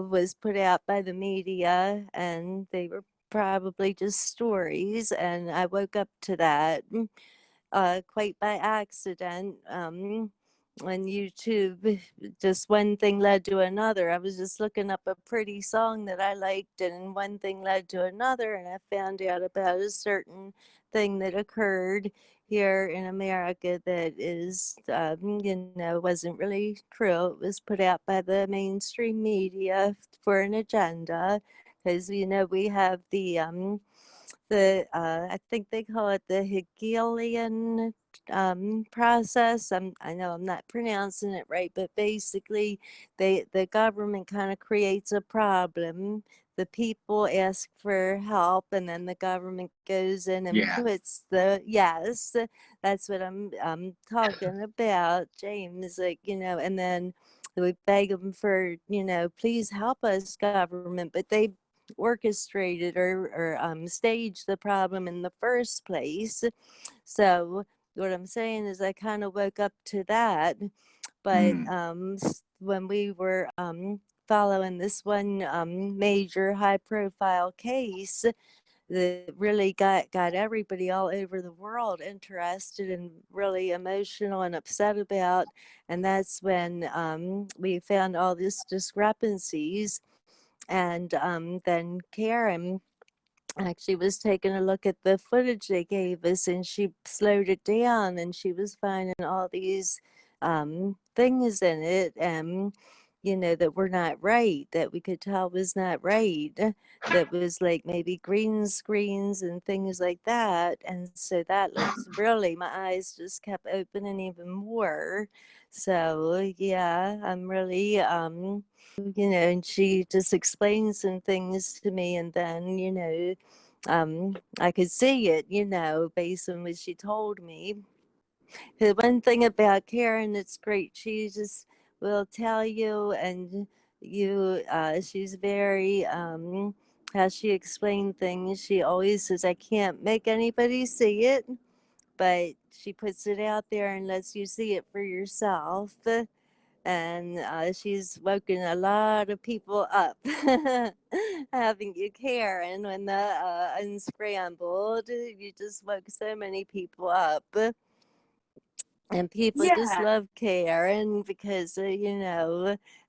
was put out by the media, and they were probably just stories. And I woke up to that quite by accident. On YouTube, just one thing led to another. I was just looking up a pretty song that I liked, and one thing led to another, and I found out about a certain thing that occurred here in America that is, wasn't really true. It was put out by the mainstream media for an agenda, because we have I think they call it the Hegelian process. I know I'm not pronouncing it right, but basically, the government kind of creates a problem. The people ask for help, and then the government goes in and Yeah. puts yes, that's what I'm talking about, James. Like, and then we beg them for, please help us, government, but they orchestrated or staged the problem in the first place. So what I'm saying is I kind of woke up to that, but Mm. when we were following this one major high profile case that really got everybody all over the world interested and really emotional and upset about, and that's when we found all these discrepancies. And then Karen actually was taking a look at the footage they gave us, and she slowed it down, and she was finding all these things in it, that were not right, that we could tell was not right, that was like maybe green screens and things like that. And so that looks really, my eyes just kept opening even more. So yeah, I'm really and she just explained some things to me, and then I could see it, based on what she told me. The one thing about Karen that's great, she just will tell you, and she's very how she explained things, she always says, I can't make anybody see it, but she puts it out there and lets you see it for yourself. And she's woken a lot of people up. Having you, Karen, when the unscrambled, you just woke so many people up. And people just Yeah, love Karen because,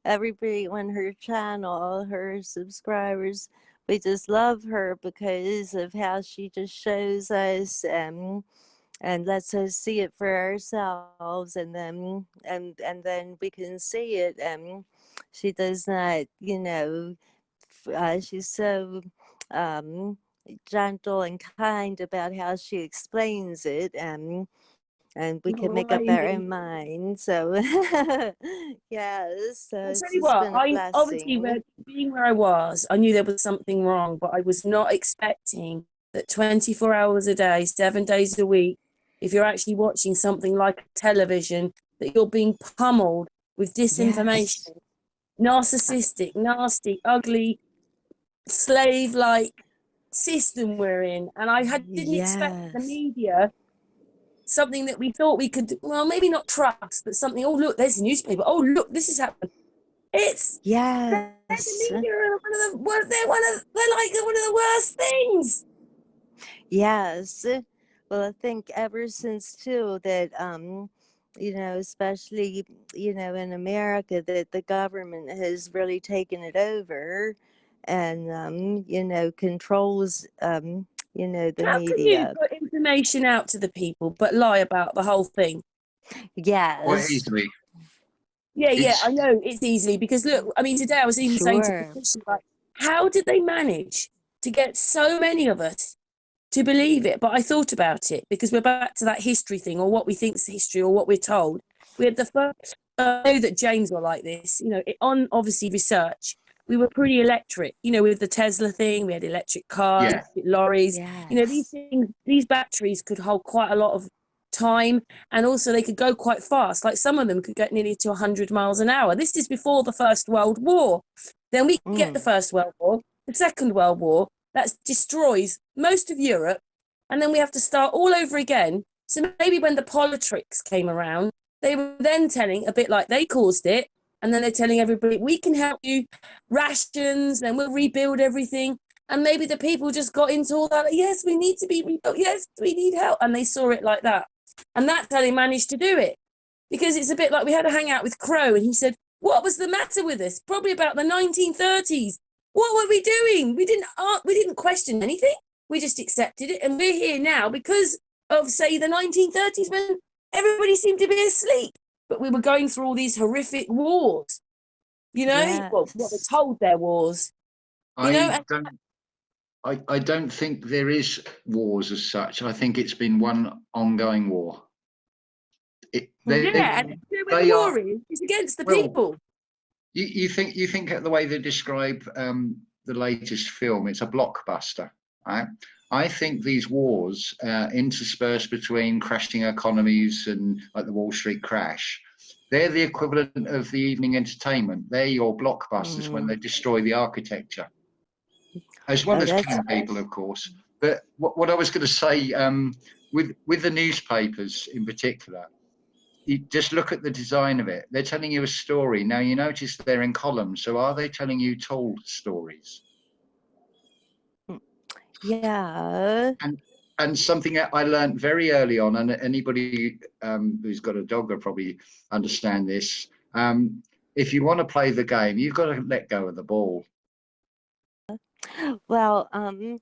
everybody on her channel, her subscribers, we just love her because of how she just shows us and lets us see it for ourselves, and then we can see it. She does not, she's so um, gentle and kind about how she explains it, and we can make up our amazing. own mind. So yes, so I'll tell it's you just what, been a I obviously, blessing. being where I was, I knew there was something wrong, but I was not expecting that 24 hours a day, 7 days a week, if you're actually watching something like television, that you're being pummeled with Yes, disinformation, narcissistic, nasty, ugly, slave-like system we're in. And didn't expect the yes, media, something that we thought we could, well, maybe not trust, but something, oh, look, there's a newspaper. Oh, look, this has happened. It's the yes. media are they're like one of the worst things. Yes. Well, I think ever since too that especially in America, that the government has really taken it over, and controls the How can you media. put information out to the people but lie about the whole thing? Quite Yes. easily. Yeah, It's I know it's easily, because look, I mean, today I was even saying to Sure. Patricia, like, how did they manage to get so many of us to believe it? But I thought about it, because we're back to that history thing, or what we think is history, or what we're told. We had the first, I know that James were like this, on obviously research. We were pretty electric, with the Tesla thing. We had electric cars, yeah. lorries. These Yes. things, these batteries could hold quite a lot of time, and also they could go quite fast. Like some of them could get nearly to 100 miles an hour. This is before the First World War. Then we get the First World War, the Second World War, that destroys most of Europe. And then we have to start all over again. So maybe when the politics came around, they were then telling, a bit like they caused it, and then they're telling everybody, we can help you, rations, and we'll rebuild everything. And maybe the people just got into all that, yes, we need to be rebuilt, yes, we need help. And they saw it like that. And that's how they managed to do it. Because it's a bit like we had a hangout with Crow, and he said, what was the matter with us? Probably about the 1930s. What were we doing? We didn't question anything. We just accepted it. And we're here now because of, say, the 1930s when everybody seemed to be asleep. But we were going through all these horrific wars. You know, Yes. well, what we're told they're wars. You know, I don't think there is wars as such. I think it's been one ongoing war. and the war is against the people. You think the way they describe the latest film, it's a blockbuster, right? I think these wars interspersed between crashing economies and like the Wall Street crash, they're the equivalent of the evening entertainment. They're your blockbusters when they destroy the architecture, as well as killing people, of course. But what I was going to say, with the newspapers in particular, you just look at the design of it. They're telling you a story. Now, you notice they're in columns. So are they telling you told stories? Yeah. And something that I learned very early on, and anybody who's got a dog will probably understand this. If you want to play the game, you've got to let go of the ball. Well, I'm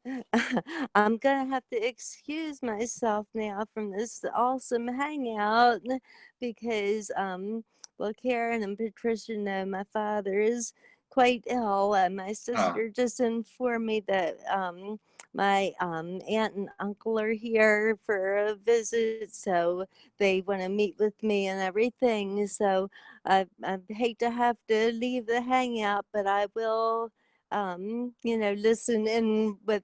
gonna have to excuse myself now from this awesome hangout because, well, Karen and Patricia know my father is quite ill, and my sister just informed me that my aunt and uncle are here for a visit, so they want to meet with me and everything. So I hate to have to leave the hangout, but I will listen in with,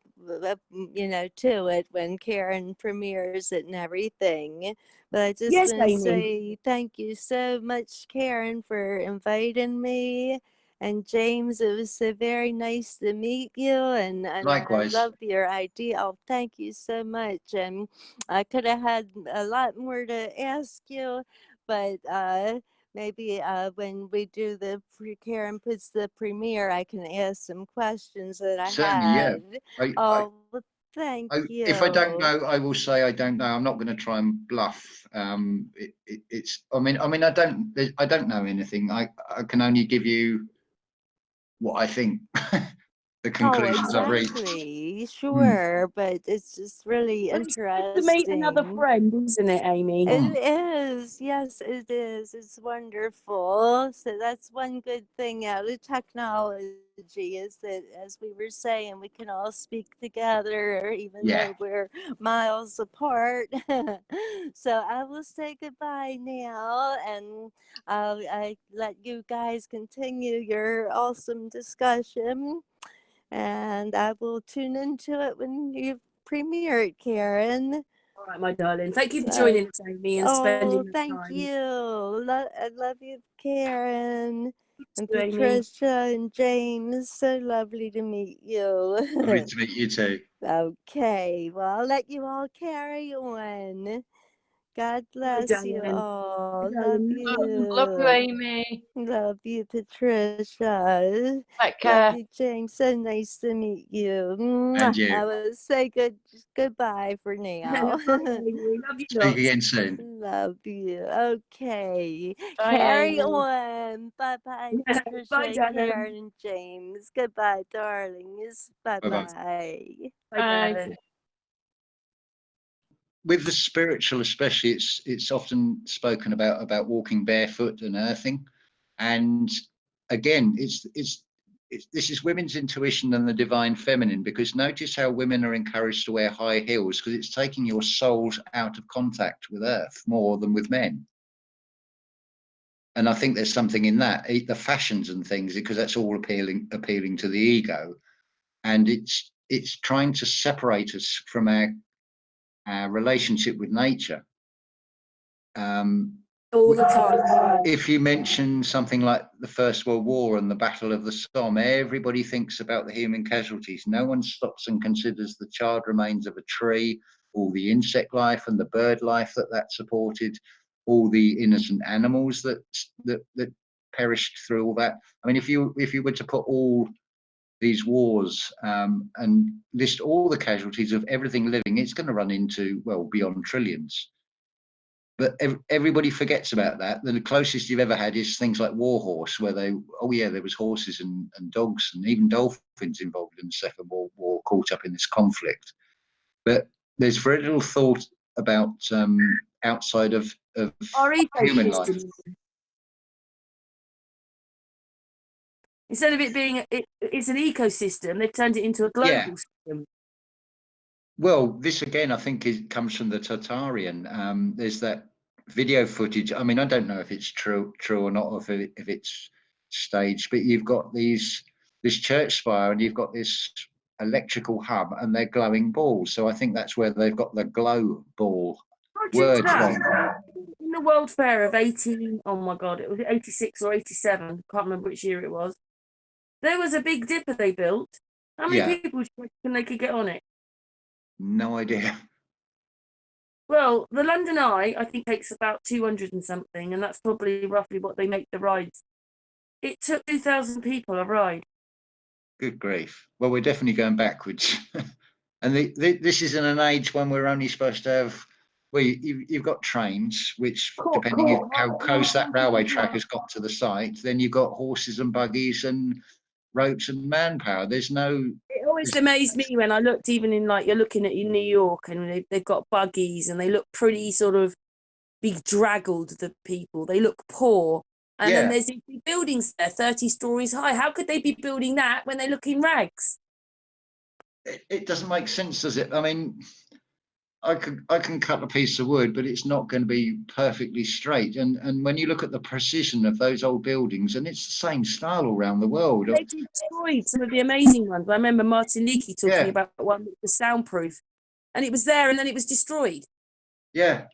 to it when Karen premieres it and everything. But I just Yes, want to Amy. say thank you so much, Karen, for inviting me. And James, it was so very nice to meet you, and Likewise. I love your idea. Oh, thank you so much. And I could have had a lot more to ask you, but maybe when we do Karen puts the premiere, I can ask some questions that I Certainly, had. yeah. Thank you. If I don't know, I will say I don't know. I'm not going to try and bluff. It's. I mean, I don't know anything. I can only give you what I think. The conclusions I've reached. Exactly. Sure, but it's just really interesting. To meet another friend, isn't it, Amy? It is. Yes, it is. It's wonderful. So that's one good thing out of technology is that, as we were saying, we can all speak together, even though we're miles apart. So I will say goodbye now, and I let you guys continue your awesome discussion. And I will tune into it when you premiere it, Karen. All right, my darling. Thank you for joining us, Amy, and spending the time. Thank you. I love you, Karen. And Amy. Patricia and James. So lovely to meet you. Lovely to meet you too. Okay. Well, I'll let you all carry on. God bless you all. Love you. Love you, Amy. Love you, Patricia. Take care. Love you, James. So nice to meet you. And you. I will say goodbye for now. Love you. Speak again soon. Love you. Okay. Bye, Carry Amy. on. Bye-bye, Patricia, Bye, Karen, and James. Goodbye, darlings. Bye-bye. Bye. With the spiritual, especially, it's often spoken about walking barefoot and earthing, and again, this is women's intuition and the divine feminine. Because notice how women are encouraged to wear high heels, because it's taking your souls out of contact with earth more than with men. And I think there's something in that, the fashions and things, because that's all appealing to the ego, and it's trying to separate us from our relationship with nature. all the time. If you mention something like the First World War and the Battle of the Somme, everybody thinks about the human casualties. No one stops and considers the charred remains of a tree, all the insect life and the bird life that supported, all the innocent animals that perished through all that. I mean, if you were to put all these wars and list all the casualties of everything living, it's going to run into, well, beyond trillions. But everybody forgets about that. The closest you've ever had is things like War Horse, where there was horses and dogs and even dolphins involved in the Second World War, caught up in this conflict. But there's very little thought about outside of Our human life. ecosystem. Instead of it being, it's an ecosystem, they've turned it into a global system. Well, this again, I think, comes from the Tartarian. There's that video footage. I mean, I don't know if it's true or not, or if it's staged. But you've got this church spire, and you've got this electrical hub, and they're glowing balls. So I think that's where they've got the glow ball word from. In the World Fair of 18, oh my God, it was 86 or 87. Can't remember which year it was. There was a big dipper they built. How many people do you reckon they could get on it? No idea. Well, the London Eye, I think, takes about 200 and something, and that's probably roughly what they make the rides. It took 2,000 people a ride. Good grief. Well, we're definitely going backwards. And this is in an age when we're only supposed to have, well, you've got trains, which, depending on how close that railway track has got to the site, then you've got horses and buggies and ropes and manpower. There's no... It always amazed me when I looked, even in, like, you're looking at New York, and they've got buggies, and they look pretty sort of bedraggled, the people. They look poor. And then there's these buildings there, 30 stories high. How could they be building that when they look in rags? It doesn't make sense, does it? I mean, I can cut a piece of wood, but it's not going to be perfectly straight. And when you look at the precision of those old buildings, and it's the same style all around the world. They destroyed some of the amazing ones. I remember Martin Leakey talking about one that was soundproof, and it was there, and then it was destroyed. Yeah.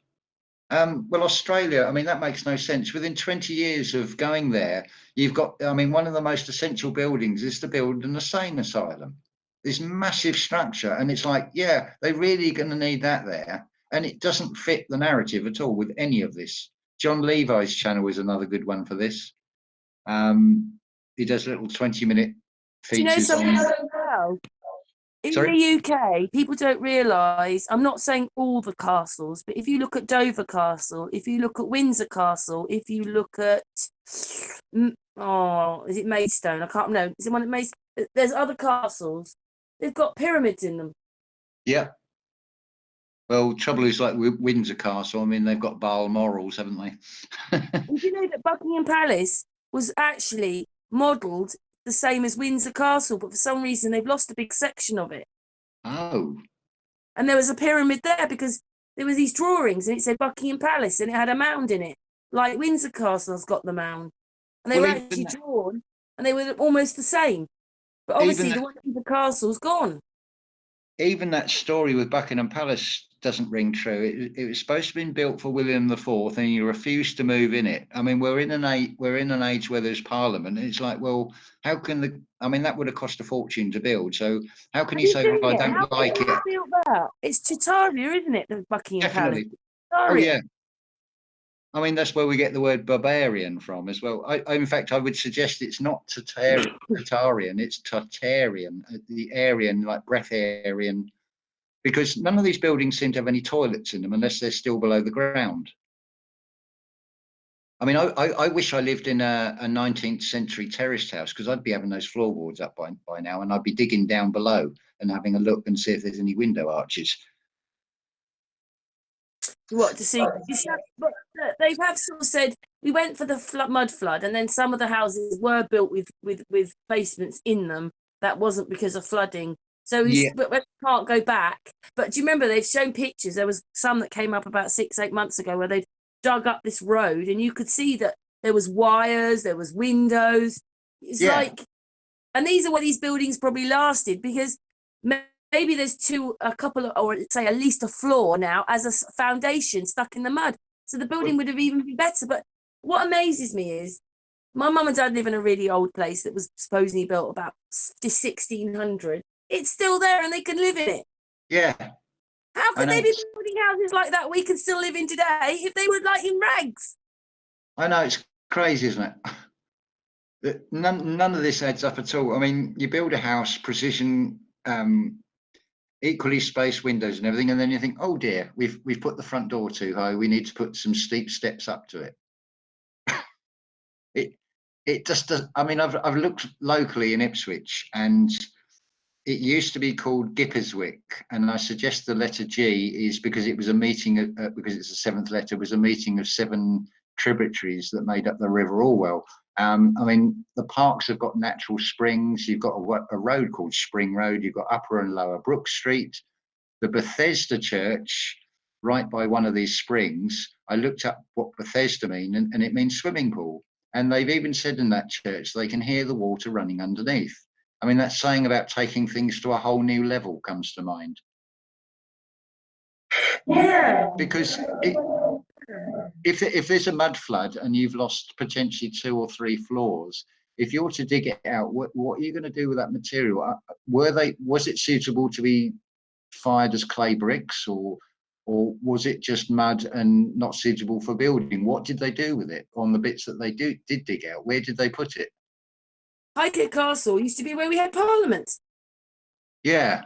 Well, Australia, I mean, that makes no sense. Within 20 years of going there, you've got, I mean, one of the most essential buildings is to build an insane asylum. This massive structure, and it's like, yeah, they're really going to need that there, and it doesn't fit the narrative at all with any of this. John Levi's channel is another good one for this. He does little 20-minute features. Do you know something else? In the UK, people don't realise, I'm not saying all the castles, but if you look at Dover Castle, if you look at Windsor Castle, if you look at, is it Maidstone? I can't know. Is it one at Maidstone? There's other castles. They've got pyramids in them. Yeah. Well, trouble is, like with Windsor Castle, I mean, they've got Balmorals, haven't they? Did you know that Buckingham Palace was actually modelled the same as Windsor Castle, but for some reason they've lost a big section of it. Oh. And there was a pyramid there because there were these drawings and it said Buckingham Palace and it had a mound in it, like Windsor Castle's got the mound. And they were actually drawn and they were almost the same. But obviously the one in the castle's gone. Even that story with Buckingham Palace doesn't ring true. It was supposed to have been built for William IV, and he refused to move in it. I mean, we're in an age where there's Parliament, and it's like, well, how can I mean, that would have cost a fortune to build. So how can you say, well, I don't like it? It's Tartaria, isn't it? The Buckingham Palace. Oh yeah. I mean, that's where we get the word barbarian from as well. In fact, I would suggest it's not Tartarian, it's Tartarian, the Aryan, like breatharian, because none of these buildings seem to have any toilets in them unless they're still below the ground. I mean, I wish I lived in a 19th century terraced house, because I'd be having those floorboards up by now, and I'd be digging down below and having a look and see if there's any window arches. What to see? But they have sort of said we went for the mud flood, and then some of the houses were built with basements in them. That wasn't because of flooding. So we can't go back. But do you remember they've shown pictures? There was some that came up about 6-8 months ago where they dug up this road, and you could see that there was wires, there was windows. It's like, and these are where these buildings probably lasted, because maybe there's a couple of, or say at least a floor now as a foundation stuck in the mud. So the building would have even been better. But what amazes me is my mum and dad live in a really old place that was supposedly built about 1600. It's still there and they can live in it. Yeah. How could they be building houses like that we can still live in today if they were like in rags? I know, it's crazy, isn't it? None of this adds up at all. I mean, you build a house, precision, equally spaced windows and everything, and then you think, oh dear, we've put the front door too high. We need to put some steep steps up to it. It just does. I mean, I've looked locally in Ipswich, and it used to be called Gipperswick, and I suggest the letter G is because it was a meeting, because it's the seventh letter, was a meeting of 7 tributaries that made up the River Orwell. I mean, the parks have got natural springs. You've got a road called Spring Road. You've got Upper and Lower Brook Street. The Bethesda Church, right by one of these springs, I looked up what Bethesda means, and it means swimming pool. And they've even said in that church they can hear the water running underneath. I mean, that saying about taking things to a whole new level comes to mind. Yeah. Because if there's a mud flood and you've lost potentially 2 or 3 floors, if you're to dig it out, what are you going to do with that material? Was it suitable to be fired as clay bricks, or was it just mud and not suitable for building? What did they do with it on the bits that they did dig out? Where did they put it? Highgate Castle used to be where we had Parliament. Yeah.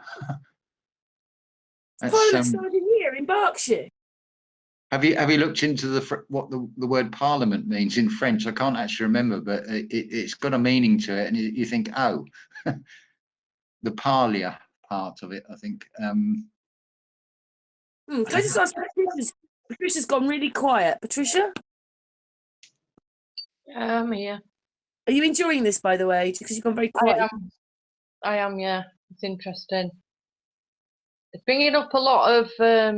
Parliament started here in Berkshire. Have you looked into what the word Parliament means in French? I can't actually remember, but it's got a meaning to it, and you think, oh, the parlia part of it, I think. Can I just ask, Patricia's gone really quiet. Patricia? I'm here. Are you enjoying this, by the way? Because you've gone very quiet. I am, yeah. It's interesting. It's bringing up a lot of, I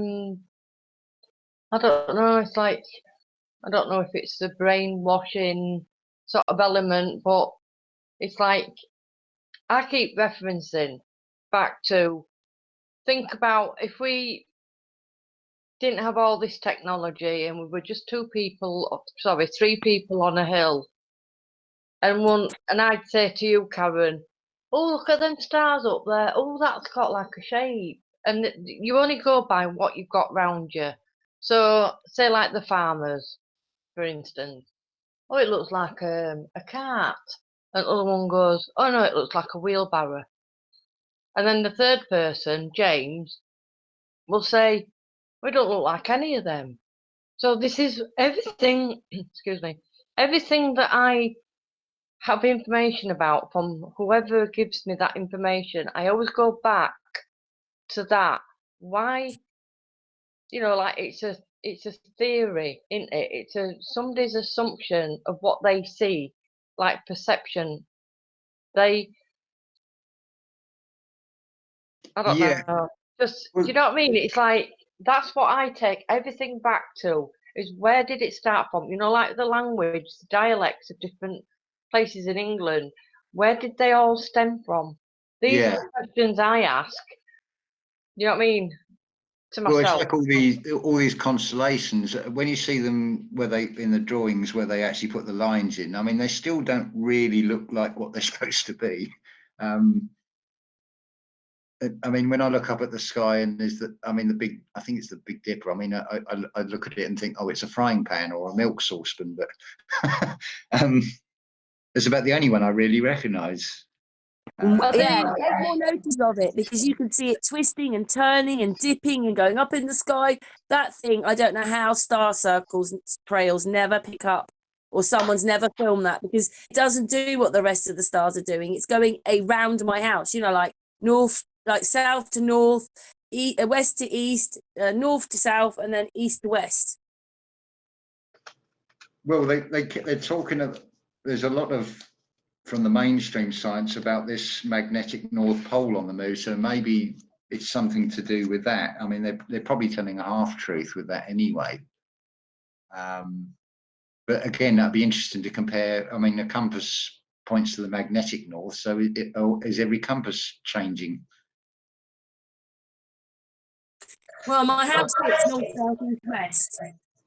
don't know, it's like, I don't know if it's the brainwashing sort of element, but it's like, I keep referencing back to, think about if we didn't have all this technology and we were just 3 people on a hill, and I'd say to you, Karen, oh, look at them stars up there. Oh, that's got like a shape. And you only go by what you've got round you. So, say like the farmers, for instance. Oh, it looks like a cart. And the other one goes, oh no, it looks like a wheelbarrow. And then the third person, James, will say, we don't look like any of them. So this is everything, excuse me, everything that I have information about from whoever gives me that information, I always go back to that. Why, like it's a theory, isn't it? It's somebody's assumption of what they see, like perception. I don't know. Just, do you know what I mean? It's like, that's what I take everything back to, is where did it start from? Like the language, the dialects of different places in England, where did they all stem from? These are the questions I ask. You know what I mean? To myself. Well, it's like all these constellations. When you see them, in the drawings where they actually put the lines in, I mean, they still don't really look like what they're supposed to be. I mean, when I look up at the sky and I think it's the Big Dipper. I mean, I look at it and think, oh, it's a frying pan or a milk saucepan, but it's about the only one I really recognise. Yeah, take more notice of it, because you can see it twisting and turning and dipping and going up in the sky. That thing, I don't know how star circles and trails never pick up, or someone's never filmed that, because it doesn't do what the rest of the stars are doing. It's going around my house, like north, like south to north, west to east, north to south, and then east to west. Well, they're talking of, there's a lot of, from the mainstream science, about this magnetic North Pole on the moon, so maybe it's something to do with that. I mean, they're probably telling a half-truth with that anyway. But again, that'd be interesting to compare. I mean, a compass points to the magnetic north, so is every compass changing? Well, my house is north, south, east, west.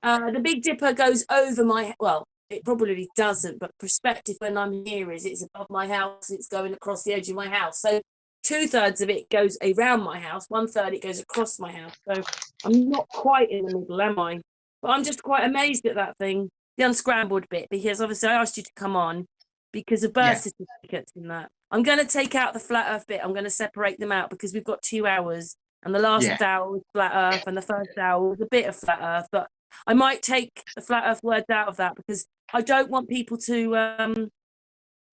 The Big Dipper goes over my, well, it probably doesn't, but perspective when I'm here is it's above my house, it's going across the edge of my house. So 2/3 of it goes around my house, 1/3 it goes across my house. So I'm not quite in the middle, am I? But I'm just quite amazed at that thing, the unscrambled bit, because obviously I asked you to come on because of birth certificates in that. I'm going to take out the flat earth bit. I'm going to separate them out because we've got 2 hours and the last hour was flat earth and the first hour was a bit of flat earth. But I might take the flat earth words out of that because I don't want people to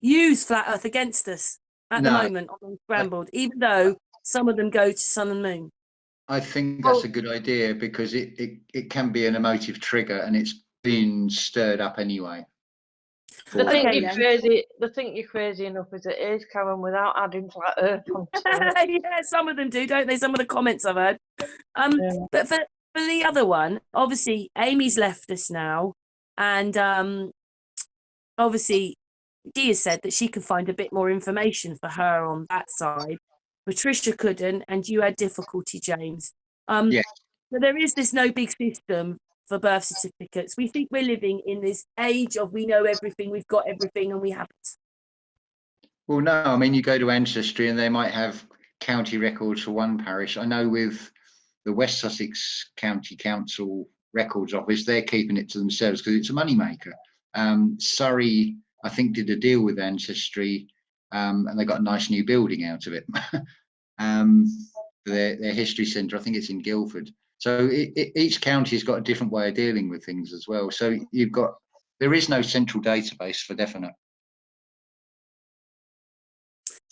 use flat earth against us at the moment on Unscrambled, even though some of them go to sun and moon. I think that's a good idea because it can be an emotive trigger and it's been stirred up anyway. They think you're crazy. They think you're crazy enough as it is, Karen, without adding flat earth onto it. Yeah, some of them do, don't they? Some of the comments I've heard. But for the other one, obviously Amy's left us now, and obviously Dia said that she could find a bit more information for her on that side. Patricia couldn't, and you had difficulty, James. So there is this no big system for birth certificates. We think we're living in this age of we know everything, we've got everything, and we haven't. Well, no, I mean, you go to Ancestry and they might have county records for one parish. I know with the West Sussex County Council Records Office, they're keeping it to themselves because it's a moneymaker. Surrey, I think, did a deal with Ancestry and they got a nice new building out of it. Their history centre, I think it's in Guildford. So each county's got a different way of dealing with things as well. So there is no central database for definite.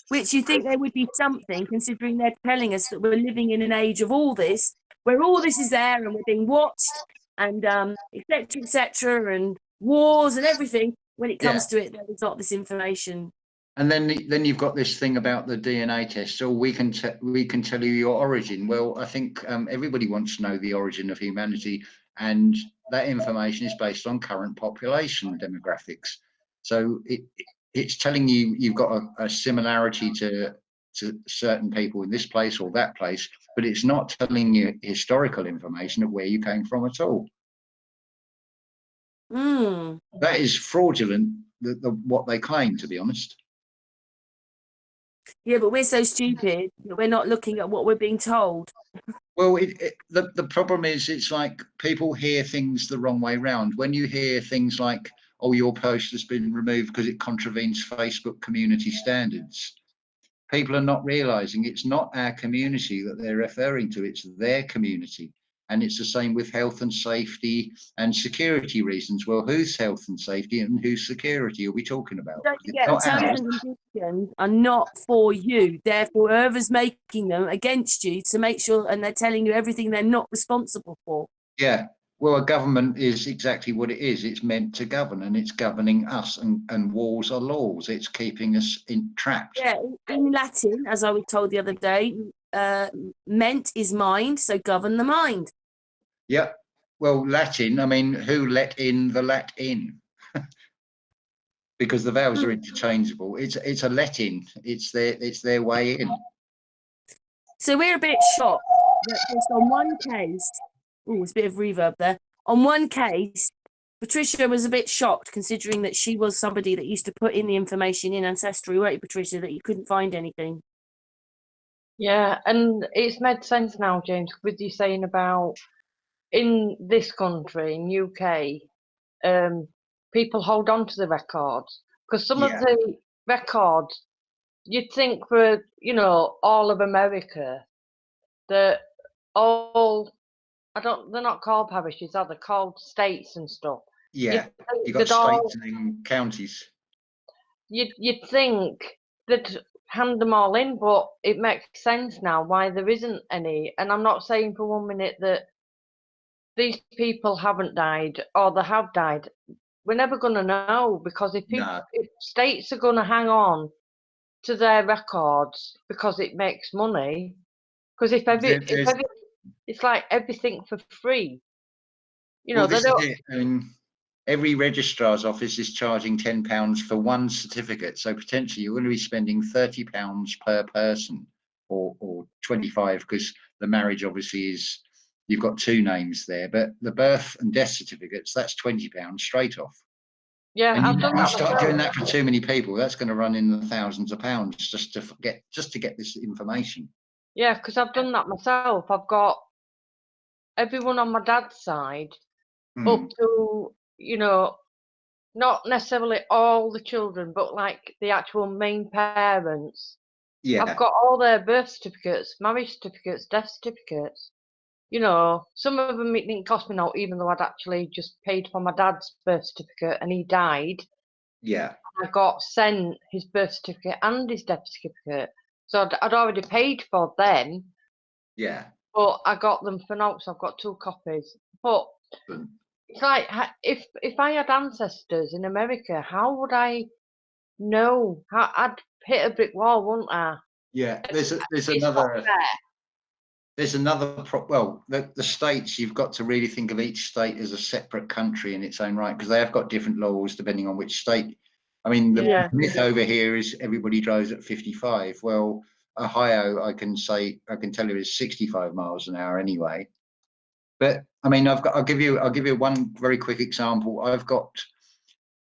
Which you think there would be something, considering they're telling us that we're living in an age of all this, where all this is there and we're being watched and etc., and wars and everything. When it comes to it, there's not this information. And then you've got this thing about the DNA test. So we can tell you your origin. Well, I think everybody wants to know the origin of humanity, and that information is based on current population demographics. So it's telling you you've got a similarity to certain people in this place or that place, but it's not telling you historical information of where you came from at all. That is fraudulent, what they claim, to be honest. Yeah, but we're so stupid that we're not looking at what we're being told. Well, the problem is it's like people hear things the wrong way round. When you hear things like, oh, your post has been removed because it contravenes Facebook community standards, people are not realising it's not our community that they're referring to, it's their community. And it's the same with health and safety and security reasons. Well, whose health and safety and whose security are we talking about? Don't forget, terms and conditions are not for you. Therefore, whoever's making them against you to make sure, and they're telling you everything they're not responsible for. Yeah. Well, a government is exactly what it is. It's meant to govern, and it's governing us. And walls are laws. It's keeping us trapped. Yeah, in Latin, as I was told the other day, ment is mind, so govern the mind. Yeah. Well, Latin, I mean, who let in the Latin? Because the vowels are interchangeable. It's a let-in. It's their way in. So we're a bit shocked that just on one case, it's a bit of reverb there. On one case, Patricia was a bit shocked, considering that she was somebody that used to put in the information in Ancestry, weren't you, Patricia, that you couldn't find anything? Yeah, and it's made sense now, James, with you saying about in this country, in UK, people hold on to the records because some of the records you'd think were, all of America, that all they're not called parishes, are they called states and stuff? Yeah, you got states and counties. You'd think that hand them all in, but it makes sense now why there isn't any. And I'm not saying for 1 minute that these people haven't died or they have died. We're never going to know, because if states are going to hang on to their records because it makes money, because if it's like everything for free, well, this is it. I mean, every registrar's office is charging £10 for one certificate, so potentially you're going to be spending £30 per person, or 25, because the marriage obviously is, you've got 2 names there, but the birth and death certificates, that's £20 straight off. Yeah, And I've done that start myself. doing that for too many people, that's going to run in the thousands of pounds just to get this information. Yeah, because I've done that myself. I've got everyone on my dad's side up to, you know, not necessarily all the children, but like the actual main parents. Yeah. I've got all their birth certificates, marriage certificates, death certificates. You know, some of them it didn't cost me now, even though I'd actually just paid for my dad's birth certificate and he died. Yeah. I got sent his birth certificate and his death certificate. So I'd already paid for them. Yeah. But I got them for now, so I've got 2 copies. But it's like, if I had ancestors in America, how would I know? I'd hit a brick wall, wouldn't I? Yeah, there's It's another. not fair. There's another well, the states, you've got to really think of each state as a separate country in its own right, because they have got different laws depending on which state. I mean, the myth over here is everybody drives at 55. Well, Ohio, I can tell you, is 65 miles an hour anyway. But I mean, I'll give you one very quick example. I've got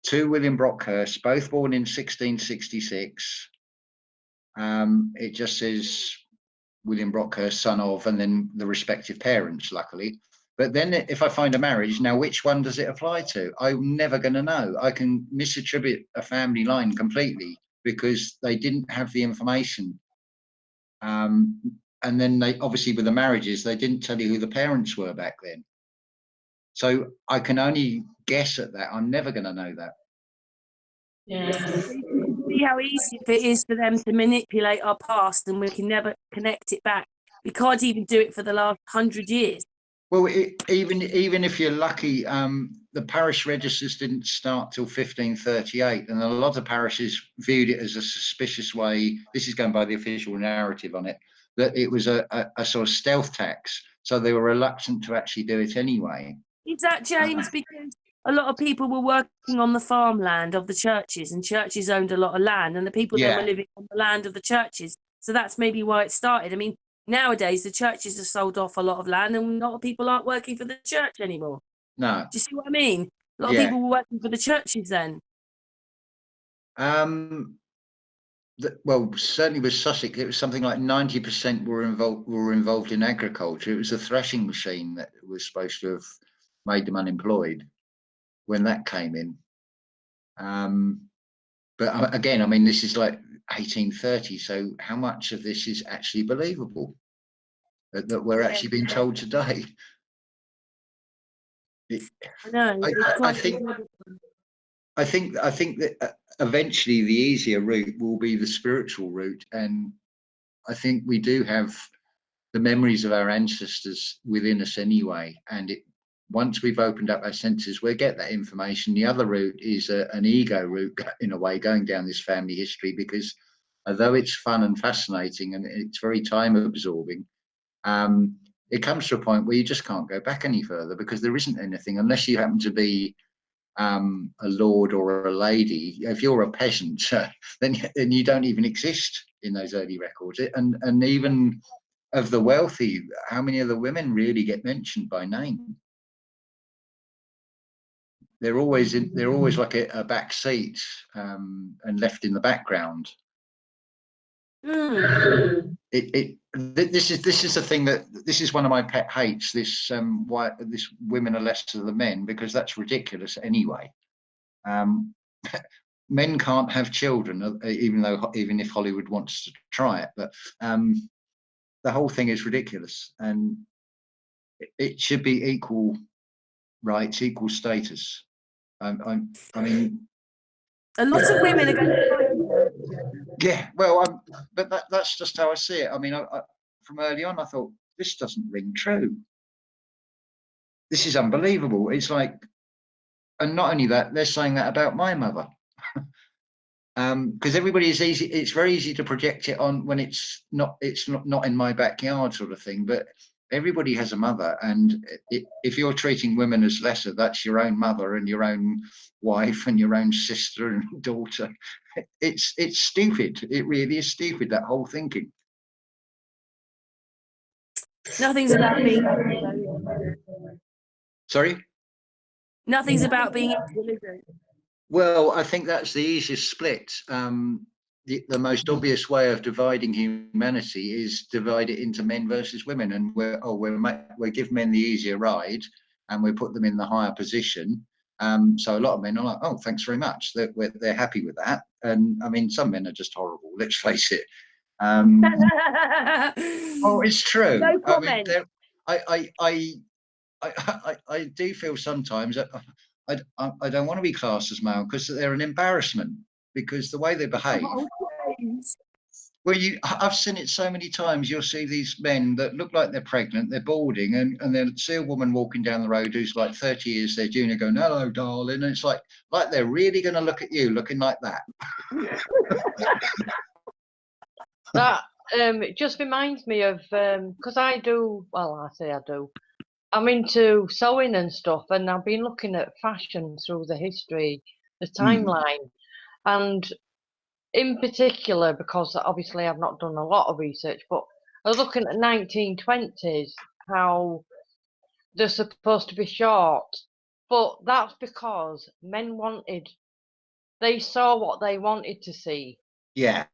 2 William Brockhursts, both born in 1666. It just says William Brockhurst, son of, and then the respective parents, luckily. But then if I find a marriage, now which one does it apply to? I'm never going to know. I can misattribute a family line completely because they didn't have the information. And then they, obviously with the marriages, they didn't tell you who the parents were back then. So I can only guess at that. I'm never going to know that. Yeah. See how easy it is for them to manipulate our past, and we can never connect it back. We can't even do it for the last 100 years. Well, even if you're lucky, the parish registers didn't start till 1538, and a lot of parishes viewed it as a suspicious way. This is going by the official narrative on it, that it was a sort of stealth tax, so they were reluctant to actually do it anyway. Is that, James, because a lot of people were working on the farmland of the churches, and churches owned a lot of land, and the people then were living on the land of the churches? So that's maybe why it started. I mean, nowadays the churches have sold off a lot of land, and a lot of people aren't working for the church anymore. No. Do you see what I mean? A lot of people were working for the churches then. Well, certainly with Sussex, it was something like 90% were involved in agriculture. It was a threshing machine that was supposed to have made them unemployed when that came in. But again, I mean, this is like 1830, so how much of this is actually believable that we're actually being told today? I know. I think that eventually the easier route will be the spiritual route, and I think we do have the memories of our ancestors within us anyway, and once we've opened up our senses, we'll get that information. The other route is an ego route, in a way, going down this family history, because although it's fun and fascinating and it's very time absorbing, it comes to a point where you just can't go back any further, because there isn't anything, unless you happen to be a lord or a lady. If you're a peasant, then you don't even exist in those early records. And even of the wealthy, how many of the women really get mentioned by name? They're always like a back seat, and left in the background. This is the thing this is one of my pet hates. Why this women are lesser than men, because that's ridiculous anyway. Men can't have children, even if Hollywood wants to try it. But the whole thing is ridiculous, and it should be equal rights, equal status. I mean, a lot of women are going to fight. Yeah, well, but that's just how I see it. I mean, from early on, I thought, this doesn't ring true. This is unbelievable. It's like, and not only that, they're saying that about my mother. Because everybody is easy. It's very easy to project it on when it's not in my backyard, sort of thing. But everybody has a mother, and if you're treating women as lesser, that's your own mother and your own wife and your own sister and daughter. It's stupid. It really is stupid, that whole thinking. Nothing's about being. Sorry? Nothing's about being equal, is it? Well, I think that's the easiest split. The most obvious way of dividing humanity is divide it into men versus women, and we give men the easier ride, and we put them in the higher position. So a lot of men are like, "Oh, thanks very much." They're happy with that, and I mean, some men are just horrible. Let's face it. Oh, it's true. No I mean, comment. I do feel sometimes that I don't want to be classed as male because they're an embarrassment because the way they behave. Oh, James. Well, I've seen it so many times. You'll see these men that look like they're pregnant, they're balding, and they'll see a woman walking down the road who's like 30 years their junior going, "Hello, darling," and it's like they're really going to look at you looking like that. That it just reminds me of because I do. Well, I say I do. I'm into sewing and stuff, and I've been looking at fashion through the history, the timeline, and in particular, because obviously I've not done a lot of research, but I was looking at 1920s, how they're supposed to be short, but that's because men they saw what they wanted to see. Yeah.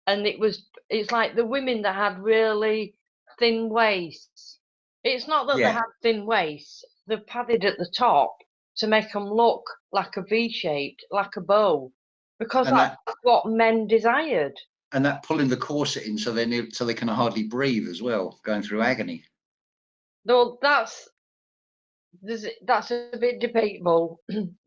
And it's like the women that had really thin waists. It's not that they had thin waists, they're padded at the top to make them look like a V-shaped, like a bow, because that's what men desired. And that pulling the corset in so they can hardly breathe as well, going through agony. Though that's a bit debatable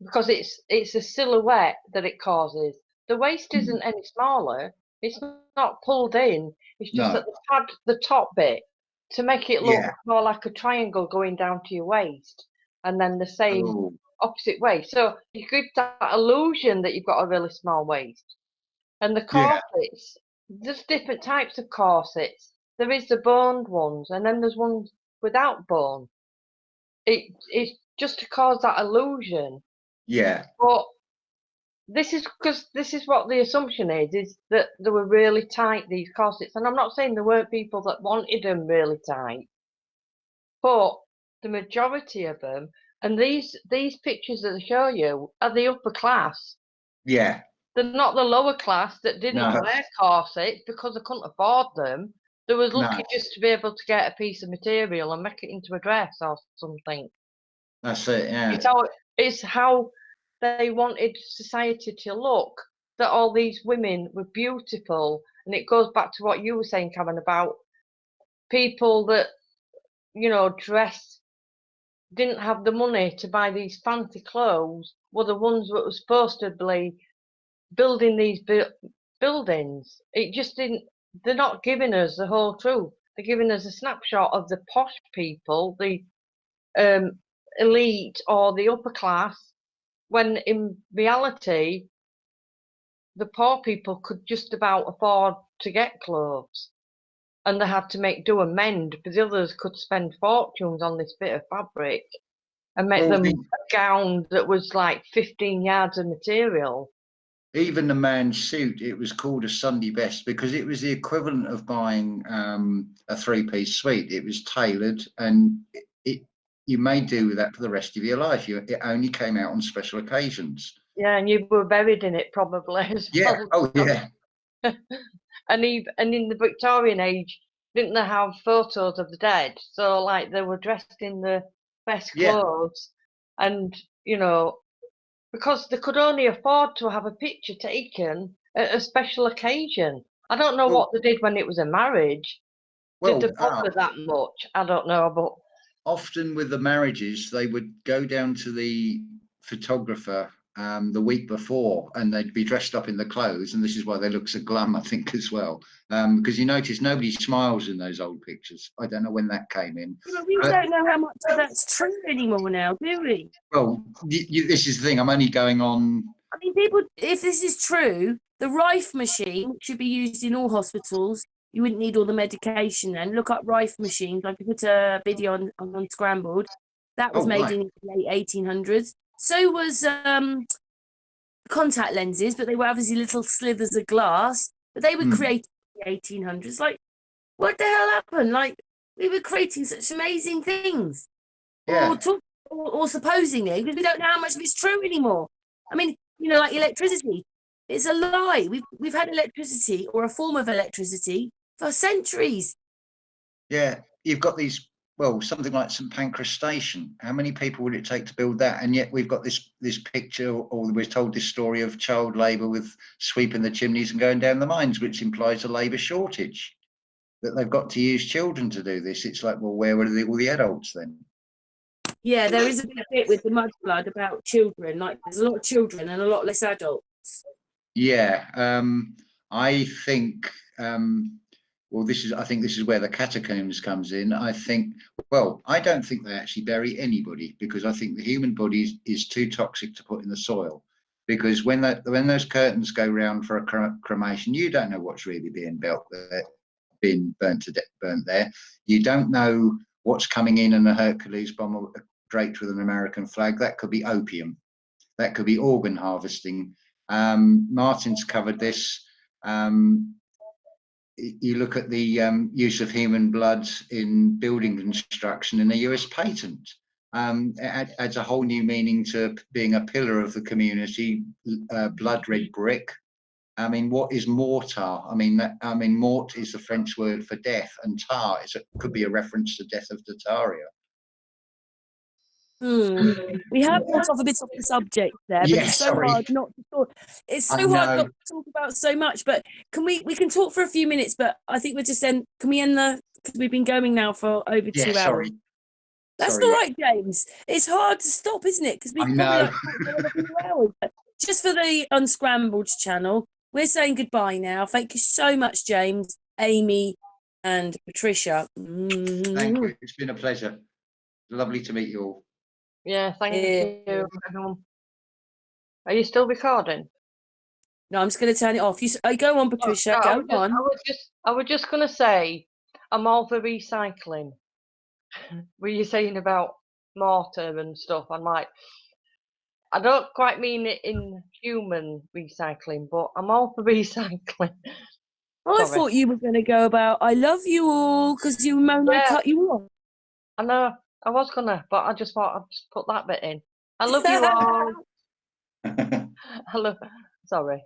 because it's a silhouette that it causes. The waist isn't any smaller. It's not pulled in. It's just that they pad the top bit to make it look more like a triangle going down to your waist, and then the same opposite way. So you get that illusion that you've got a really small waist. And the corsets, there's different types of corsets. There is the boned ones, and then there's ones without bone. It's just to cause that illusion. Yeah. But this is what the assumption is that they were really tight, these corsets. And I'm not saying there weren't people that wanted them really tight, but the majority of them, and these pictures that I show you are the upper class. Yeah. They're not the lower class that didn't wear corsets because they couldn't afford them. They was lucky just to be able to get a piece of material and make it into a dress or something. That's it, yeah. It's how they wanted society to look, that all these women were beautiful. And it goes back to what you were saying, Karen, about people that, didn't have the money to buy these fancy clothes, were the ones that were supposed to be building these buildings. It just didn't. They're not giving us the whole truth. They're giving us a snapshot of the posh people, the elite or the upper class, when in reality the poor people could just about afford to get clothes, and they had to make do and mend, but the others could spend fortunes on this bit of fabric and make them a gown that was like 15 yards of material. Even the man's suit, it was called a Sunday best because it was the equivalent of buying a three-piece suite. It was tailored, and you may do with that for the rest of your life. It only came out on special occasions. Yeah, and you were buried in it probably as well. Oh yeah. And in the Victorian age, didn't they have photos of the dead? So like they were dressed in the best clothes, and because they could only afford to have a picture taken at a special occasion. I don't know what they did when it was a marriage. Did they bother that much? I don't know, but often with the marriages, they would go down to the photographer the week before, and they'd be dressed up in the clothes, and this is why they look so glum, I think, as well. Because you notice nobody smiles in those old pictures. I don't know when that came in. Yeah, but we don't know how much of that's true anymore now, do we? Well, this is the thing. I'm only going on. I mean, people, if this is true, the Rife machine should be used in all hospitals. You wouldn't need all the medication then. Look up Rife machines. I could put a video on Scrambled. That was made in the late 1800s. So was contact lenses, but they were obviously little slithers of glass. But they were created in the 1800s. Like, what the hell happened? Like, We were creating such amazing things. Yeah. Or supposedly, because we don't know how much of it's true anymore. I mean, you know, like electricity, it's a lie. We've had electricity or a form of electricity for centuries. Yeah, you've got these, well, something like St Pancras Station. How many people would it take to build that? And yet we've got this picture, or we're told this story of child labour with sweeping the chimneys and going down the mines, which implies a labour shortage, that they've got to use children to do this. It's like, well, where were all the adults then? Yeah, there is a big bit with the mudflood about children. Like, there's a lot of children and a lot less adults. Yeah, I think, well, I think this is where the catacombs comes in. I think, well, I don't think they actually bury anybody, because I think the human body is too toxic to put in the soil. Because when those curtains go round for a cremation, you don't know what's really being burnt there. You don't know what's coming in a Hercules bomb draped with an American flag. That could be opium. That could be organ harvesting. Martin's covered this. You look at the use of human blood in building construction in a US patent. It adds a whole new meaning to being a pillar of the community. Blood red brick. I mean, what is mortar? I mean, mort is the French word for death, and tar could be a reference to death of Tartaria. We have got off a bit off the subject there, but Yeah, it's so sorry. hard not to talk. It's I so hard know. not to talk about so much. But we can talk for a few minutes, but I think we're just then. Can we end because we've been going now for over Yeah, 2 hours. sorry. That's Sorry. all right, James. It's hard to stop, isn't it? Because we I probably know. like talk for another few hours. But just for the Unscrambled channel, we're saying goodbye now. Thank you so much, James, Amy, and Patricia. Thank you. It's been a pleasure. Lovely to meet you all. Yeah, thank you, everyone. Are you still recording? No, I'm just going to turn it off. Go on, Patricia. No, Go on. I was just going to say, I'm all for recycling. Were you saying about mortar and stuff? I'm like, I don't quite mean it in human recycling, but I'm all for recycling. I thought you were going to go about I love you all because you moan I cut you off. I know, I was gonna, but I just thought I'd just put that bit in. I love you all. Sorry.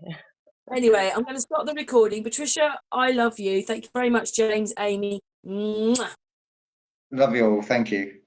Anyway, I'm going to stop the recording. Patricia, I love you. Thank you very much, James, Amy. Love you all. Thank you.